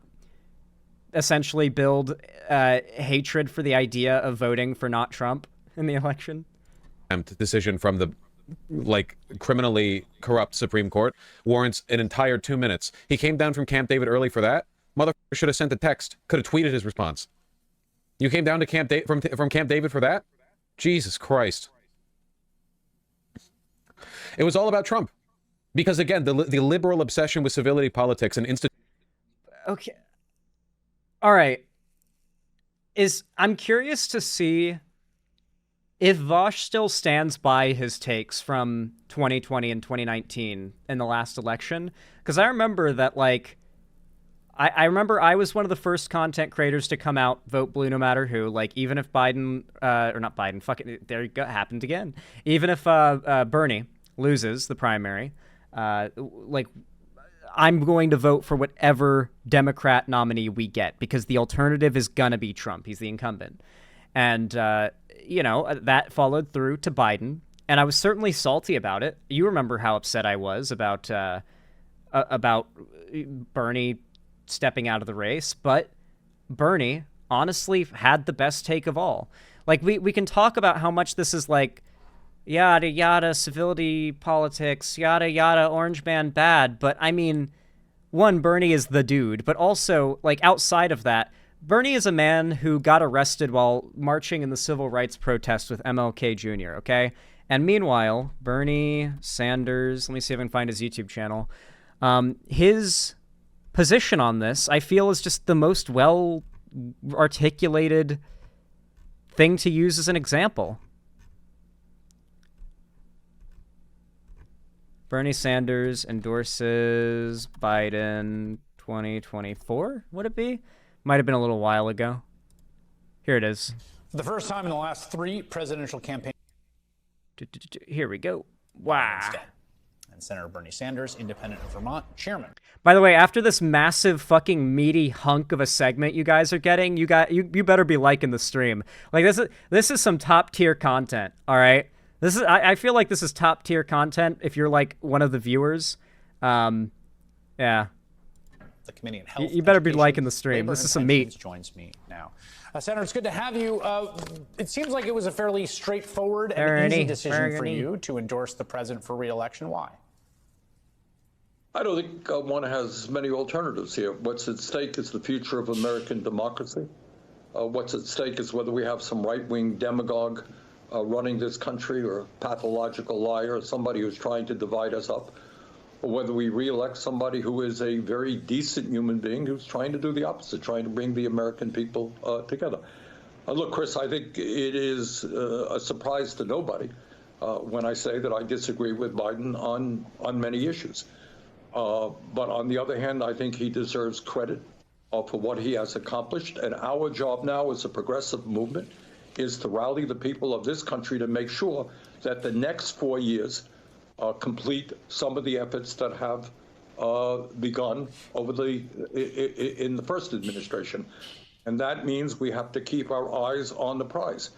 essentially build hatred for the idea of voting for not Trump in the election. Decision from the, like, criminally corrupt Supreme Court warrants an entire 2 minutes. He came down from Camp David early for that. Motherfucker should have sent a text. Could have tweeted his response. You came down to from Camp David for that? Jesus Christ. It was all about Trump. Because, again, the liberal obsession with civility politics and Okay. All right. I'm curious to see if Vosch still stands by his takes from 2020 and 2019 in the last election. Because I remember that, like, I remember I was one of the first content creators to come out, vote blue no matter who. Like, even if Biden, or not Biden, fuck it, there you go, happened again. Even if Bernie loses the primary, like, I'm going to vote for whatever Democrat nominee we get, because the alternative is going to be Trump. He's the incumbent. And, you know, that followed through to Biden. And I was certainly salty about it. You remember how upset I was about Bernie stepping out of the race, but Bernie honestly had the best take of all. Like, we can talk about how much this is like, yada, yada, civility politics, yada, yada, orange man bad. But, I mean, one, Bernie is the dude. But also, like, outside of that, Bernie is a man who got arrested while marching in the civil rights protest with MLK Jr., okay? And meanwhile, Bernie Sanders, let me see if I can find his YouTube channel. His position on this, I feel, is just the most well-articulated thing to use as an example. Bernie Sanders endorses Biden 2024, would it be? Might have been a little while ago. Here it is. For the first time in the last 3 presidential campaigns. Here we go. Wow. And Senator Bernie Sanders, independent of Vermont, chairman. By the way, after this massive fucking meaty hunk of a segment you guys are getting, you better be liking the stream. Like, this is some top tier content, all right? I feel like this is top tier content if you're like one of the viewers. Yeah. The Committee on Health. You better be liking the stream. This is some meat. Joins me now. Senator, it's good to have you. It seems like it was a fairly straightforward and easy decision for you to endorse the president for re-election. Why? I don't think one has many alternatives here. What's at stake is the future of American democracy. What's at stake is whether we have some right-wing demagogue running this country, or a pathological liar, or somebody who's trying to divide us up, or whether we re-elect somebody who is a very decent human being who's trying to do the opposite, trying to bring the American people together. Look, Chris, I think it is a surprise to nobody when I say that I disagree with Biden on many issues. But on the other hand, I think he deserves credit for what he has accomplished. And our job now as a progressive movement is to rally the people of this country to make sure that the next 4 years complete some of the efforts that have begun in the first administration. And that means we have to keep our eyes on the prize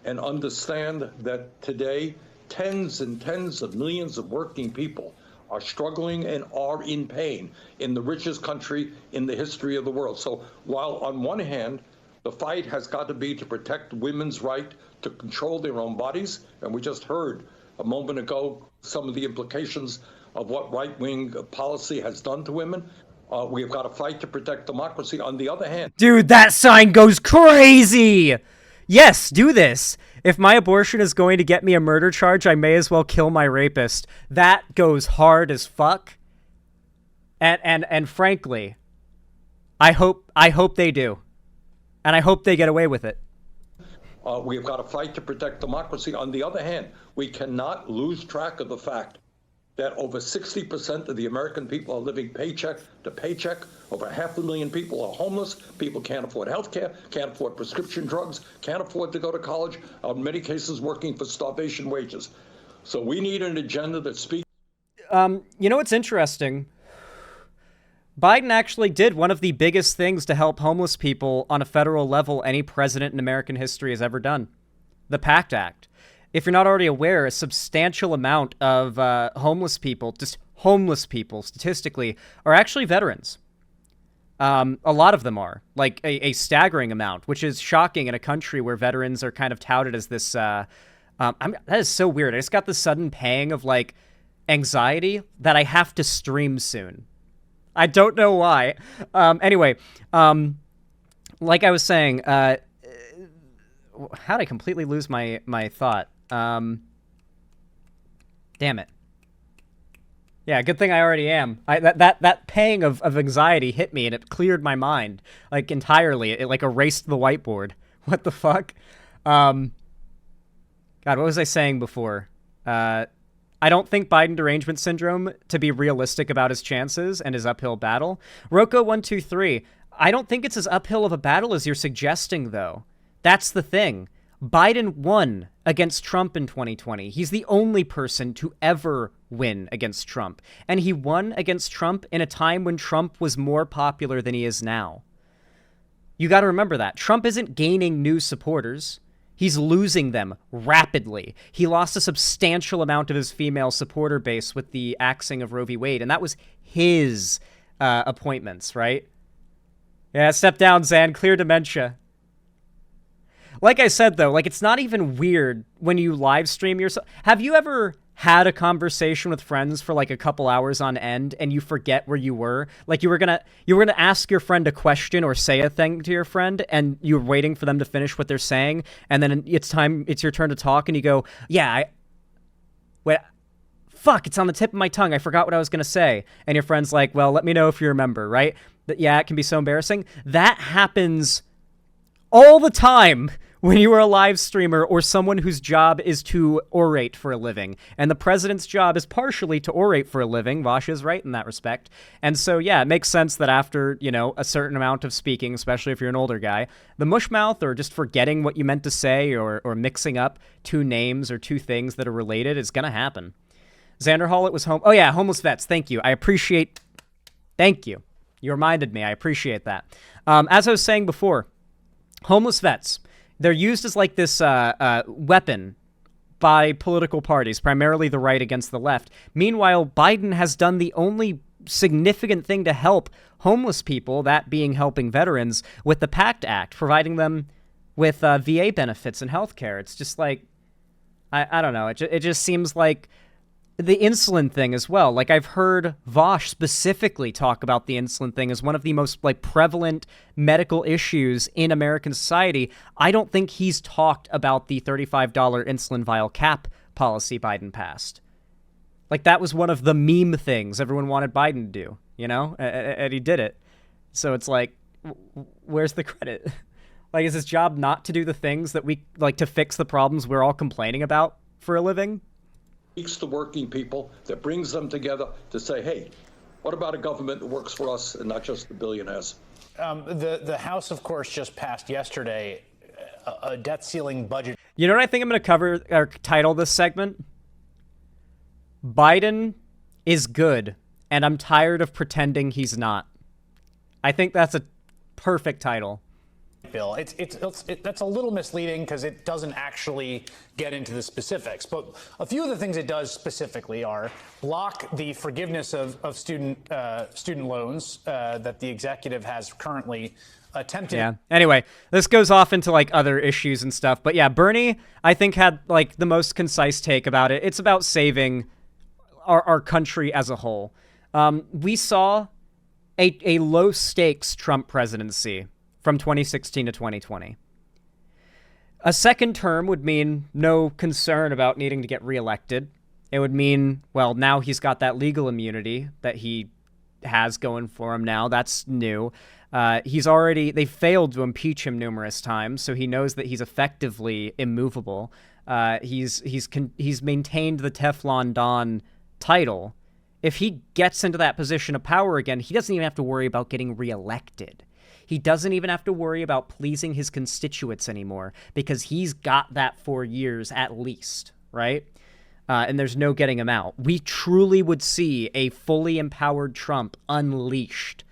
and understand that today tens and tens of millions of working people are struggling and are in pain in the richest country in the history of the world. So while on one hand, the fight has got to be to protect women's right to control their own bodies, and we just heard a moment ago some of the implications of what right-wing policy has done to women. We have got to fight to protect democracy. On the other hand... Dude, that sign goes crazy! Yes, do this. If my abortion is going to get me a murder charge, I may as well kill my rapist. That goes hard as fuck. And frankly, I hope they do. And I hope they get away with it. We have got to fight to protect democracy. On the other hand, we cannot lose track of the fact that over 60% of the American people are living paycheck to paycheck. Over 500,000 people are homeless. People can't afford health care, can't afford prescription drugs, can't afford to go to college, in many cases working for starvation wages. So we need an agenda that speaks. You know what's interesting? Biden actually did one of the biggest things to help homeless people on a federal level any president in American history has ever done. The PACT Act. If you're not already aware, a substantial amount of homeless people, just homeless people statistically, are actually veterans. A lot of them are, like a staggering amount, which is shocking in a country where veterans are kind of touted as this, that is so weird. I just got the sudden pang of like anxiety that I have to stream soon. I don't know why. Anyway, like I was saying, how'd I completely lose my thought? Damn it. Yeah, good thing I already am. That pang of anxiety hit me and it cleared my mind, like, entirely. It like erased the whiteboard. What the fuck? God, what was I saying before? I don't think Biden derangement syndrome to be realistic about his chances and his uphill battle. Rocco123, I don't think it's as uphill of a battle as you're suggesting, though. That's the thing. Biden won against Trump in 2020. He's the only person to ever win against Trump. And he won against Trump in a time when Trump was more popular than he is now. You got to remember that. Trump isn't gaining new supporters. He's losing them rapidly. He lost a substantial amount of his female supporter base with the axing of Roe v. Wade, and that was his appointments, right? Yeah, step down, Zan. Clear dementia. Like I said, though, like, it's not even weird when you live stream yourself. Have you ever had a conversation with friends for like a couple hours on end and you forget where you were? Like you were gonna ask your friend a question or say a thing to your friend and you're waiting for them to finish what they're saying, and then it's your turn to talk and you go, yeah, fuck, it's on the tip of my tongue. I forgot what I was going to say. And your friend's like, well, let me know if you remember, right? Yeah, it can be so embarrassing. That happens all the time when you are a live streamer or someone whose job is to orate for a living. And the president's job is partially to orate for a living. Vosch is right in that respect. And so, yeah, it makes sense that after, a certain amount of speaking, especially if you're an older guy, the mush mouth or just forgetting what you meant to say or mixing up two names or two things that are related is going to happen. Xander Hall, it was home. Oh, yeah, homeless vets. Thank you. Thank you. You reminded me. I appreciate that. As I was saying before, homeless vets, they're used as like this weapon by political parties, primarily the right against the left. Meanwhile, Biden has done the only significant thing to help homeless people, that being helping veterans, with the PACT Act, providing them with VA benefits and health care. It's just like, I don't know. It just seems like the insulin thing as well. Like, I've heard Vosch specifically talk about the insulin thing as one of the most like prevalent medical issues in American society. I don't think he's talked about the $35 insulin vial cap policy Biden passed. Like, that was one of the meme things everyone wanted Biden to do, and he did it. So it's like, where's the credit? Like, is his job not to do the things that we like to fix the problems we're all complaining about for a living? Speaks to working people, that brings them together to say, hey, what about a government that works for us and not just the billionaires? The House, of course, just passed yesterday a debt ceiling budget. You know what I think I'm going to cover or title this segment? Biden is good, and I'm tired of pretending he's not. I think that's a perfect title. Bill, that's a little misleading because it doesn't actually get into the specifics. But a few of the things it does specifically are block the forgiveness of student loans that the executive has currently attempted. Yeah. Anyway, this goes off into like other issues and stuff. But yeah, Bernie, I think, had like the most concise take about it. It's about saving our country as a whole. We saw a low stakes Trump presidency from 2016 to 2020. A second term would mean no concern about needing to get reelected. It would mean, well, now he's got that legal immunity that he has going for him now. That's new. They failed to impeach him numerous times, so he knows that he's effectively immovable. He's maintained the Teflon Don title. If he gets into that position of power again, he doesn't even have to worry about getting reelected. He doesn't even have to worry about pleasing his constituents anymore because he's got that 4 years at least, right? And there's no getting him out. We truly would see a fully empowered Trump unleashed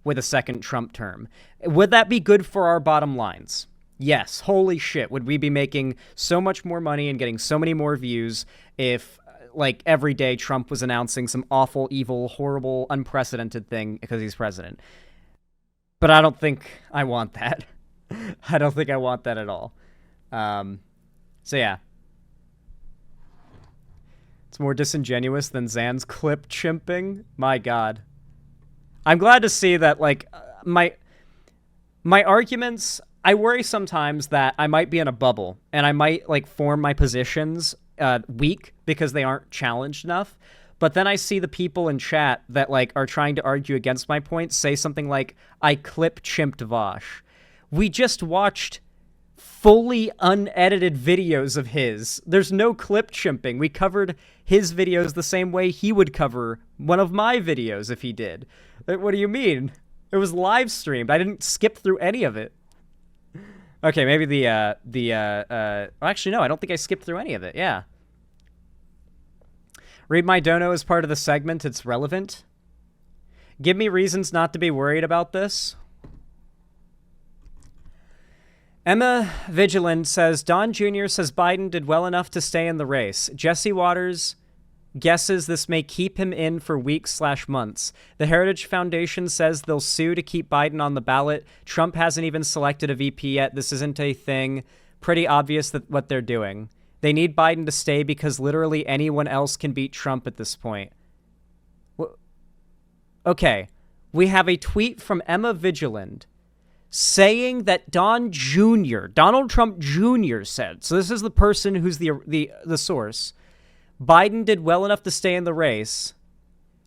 with a second Trump term. Would that be good for our bottom lines? Yes. Holy shit. Would we be making so much more money and getting so many more views if, like, every day Trump was announcing some awful, evil, horrible, unprecedented thing because he's president? But I don't think I want that. I don't think I want that at all. So yeah. It's more disingenuous than Zan's clip chimping. My God. I'm glad to see that, like, my arguments, I worry sometimes that I might be in a bubble and I might, like, form my positions weak because they aren't challenged enough. But then I see the people in chat that, like, are trying to argue against my points say something like, I clip chimped Vosch. We just watched fully unedited videos of his. There's no clip chimping. We covered his videos the same way he would cover one of my videos if he did. What do you mean? It was live streamed. I didn't skip through any of it. Okay, maybe actually, no, I don't think I skipped through any of it. Yeah. Read my dono as part of the segment. It's relevant. Give me reasons not to be worried about this. Emma Vigilant says, Don Jr. says Biden did well enough to stay in the race. Jesse Waters guesses this may keep him in for weeks/months. The Heritage Foundation says they'll sue to keep Biden on the ballot. Trump hasn't even selected a VP yet. This isn't a thing. Pretty obvious that what they're doing. They need Biden to stay because literally anyone else can beat Trump at this point. Okay, we have a tweet from Emma Vigilant saying that Donald Trump Jr. said, so this is the person who's the source, Biden did well enough to stay in the race.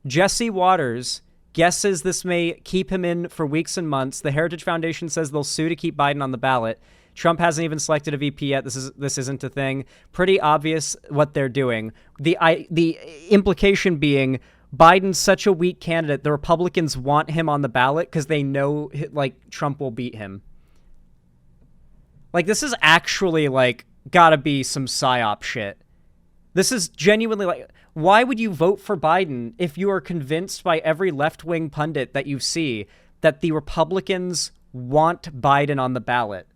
Jesse Waters guesses this may keep him in for weeks and months. The Heritage Foundation says they'll sue to keep Biden on the ballot. Trump hasn't even selected a VP yet. This isn't a thing. Pretty obvious what they're doing. The implication being Biden's such a weak candidate. The Republicans want him on the ballot because they know like Trump will beat him. Like this is actually like gotta be some psyop shit. This is genuinely like, why would you vote for Biden if you are convinced by every left-wing pundit that you see that the Republicans want Biden on the ballot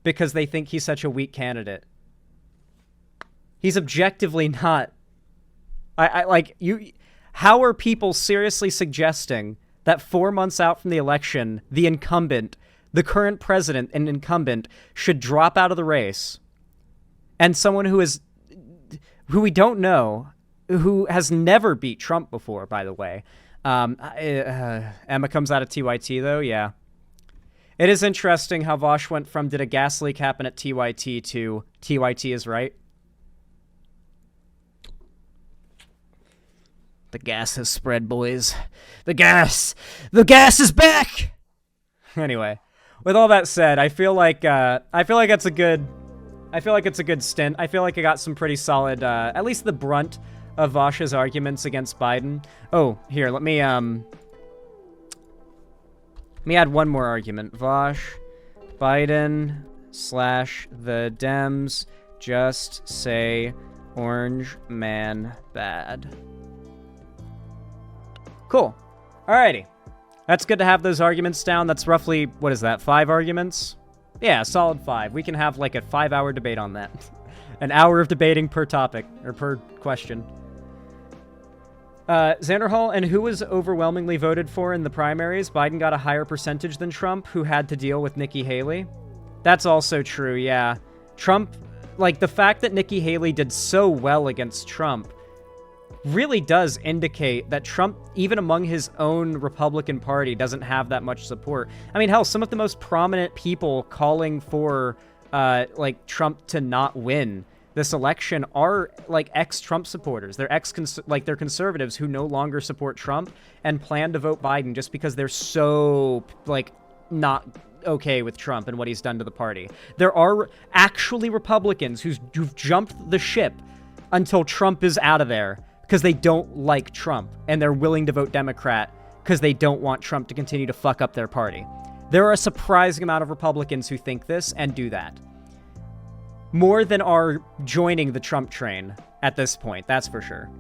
because they think he's such a weak candidate? He's objectively not. How are people seriously suggesting that 4 months out from the election, the incumbent, the current president and incumbent should drop out of the race, and someone who we don't know, who has never beat Trump before, by the way. Emma comes out of TYT, though, yeah. It is interesting how Vosch went from did a gas leak happen at TYT to TYT is right. The gas has spread, boys. The gas is back! Anyway, with all that said, I feel like it's a good stint. I feel like I got some pretty solid, at least the brunt of Vosch's arguments against Biden. Oh, here, let me add one more argument. Vosch, Biden / the Dems just say orange man bad. Cool. Alrighty. That's good to have those arguments down. That's roughly, what is that, 5 arguments? Yeah, solid 5. We can have like a 5-hour debate on that. An hour of debating per topic, or per question. Xander Hall, and who was overwhelmingly voted for in the primaries? Biden got a higher percentage than Trump, who had to deal with Nikki Haley. That's also true, yeah. Trump, like the fact that Nikki Haley did so well against Trump really does indicate that Trump, even among his own Republican Party, doesn't have that much support. I mean, hell, some of the most prominent people calling for, like, Trump to not win this election are, like, ex-Trump supporters. They're they're conservatives who no longer support Trump and plan to vote Biden just because they're so, like, not okay with Trump and what he's done to the party. There are actually Republicans who've jumped the ship until Trump is out of there, because they don't like Trump, and they're willing to vote Democrat because they don't want Trump to continue to fuck up their party. There are a surprising amount of Republicans who think this and do that. More than are joining the Trump train at this point, that's for sure.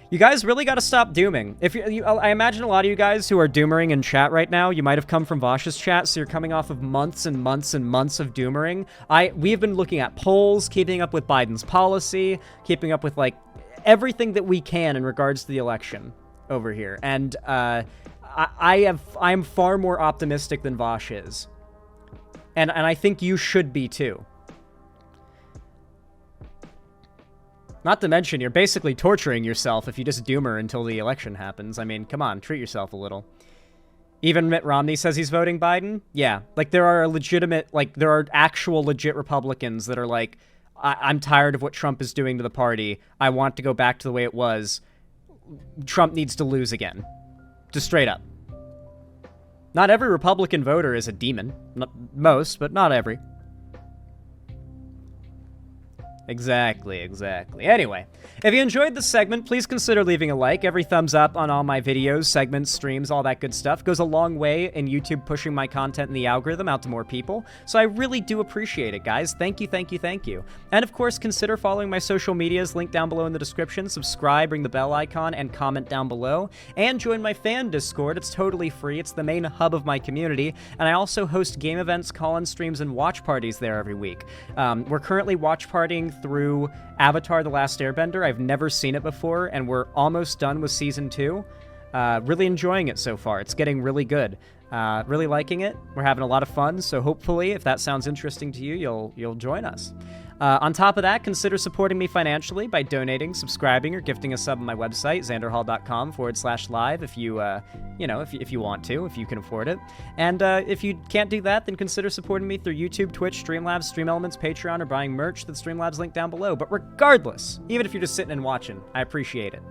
You guys really got to stop dooming. I imagine a lot of you guys who are doomering in chat right now, you might have come from Vosch's chat, so you're coming off of months and months and months of doomering. We have been looking at polls, keeping up with Biden's policy, keeping up with, like, everything that we can in regards to the election over here. And I'm far more optimistic than Vosch is. And I think you should be too. Not to mention, you're basically torturing yourself if you just doomer until the election happens. I mean, come on, treat yourself a little. Even Mitt Romney says he's voting Biden? Yeah, like, there are actual legit Republicans that are like, I'm tired of what Trump is doing to the party. I want to go back to the way it was. Trump needs to lose again. Just straight up. Not every Republican voter is a demon. Most, but not every. Exactly. Anyway, if you enjoyed this segment, please consider leaving a like. Every thumbs up on all my videos, segments, streams, all that good stuff goes a long way in YouTube pushing my content in the algorithm out to more people. So I really do appreciate it, guys. Thank you. And of course, consider following my social medias, linked down below in the description. Subscribe, ring the bell icon, and comment down below. And join my fan Discord. It's totally free. It's the main hub of my community. And I also host game events, call-in streams, and watch parties there every week. We're currently watch partying through Avatar: The Last Airbender. I've never seen it before, and we're almost done with season 2. Really enjoying it so far. It's getting really good. Really liking it. We're having a lot of fun, so hopefully, if that sounds interesting to you, you'll join us. On top of that, consider supporting me financially by donating, subscribing, or gifting a sub on my website, xanderhall.com/live, if you, if you want to, if you can afford it. And if you can't do that, then consider supporting me through YouTube, Twitch, Streamlabs, Stream Elements, Patreon, or buying merch. The Streamlabs link down below. But regardless, even if you're just sitting and watching, I appreciate it.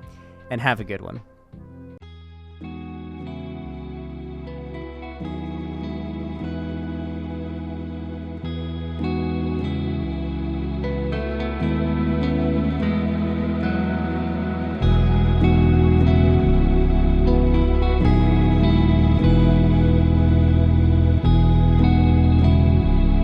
And have a good one.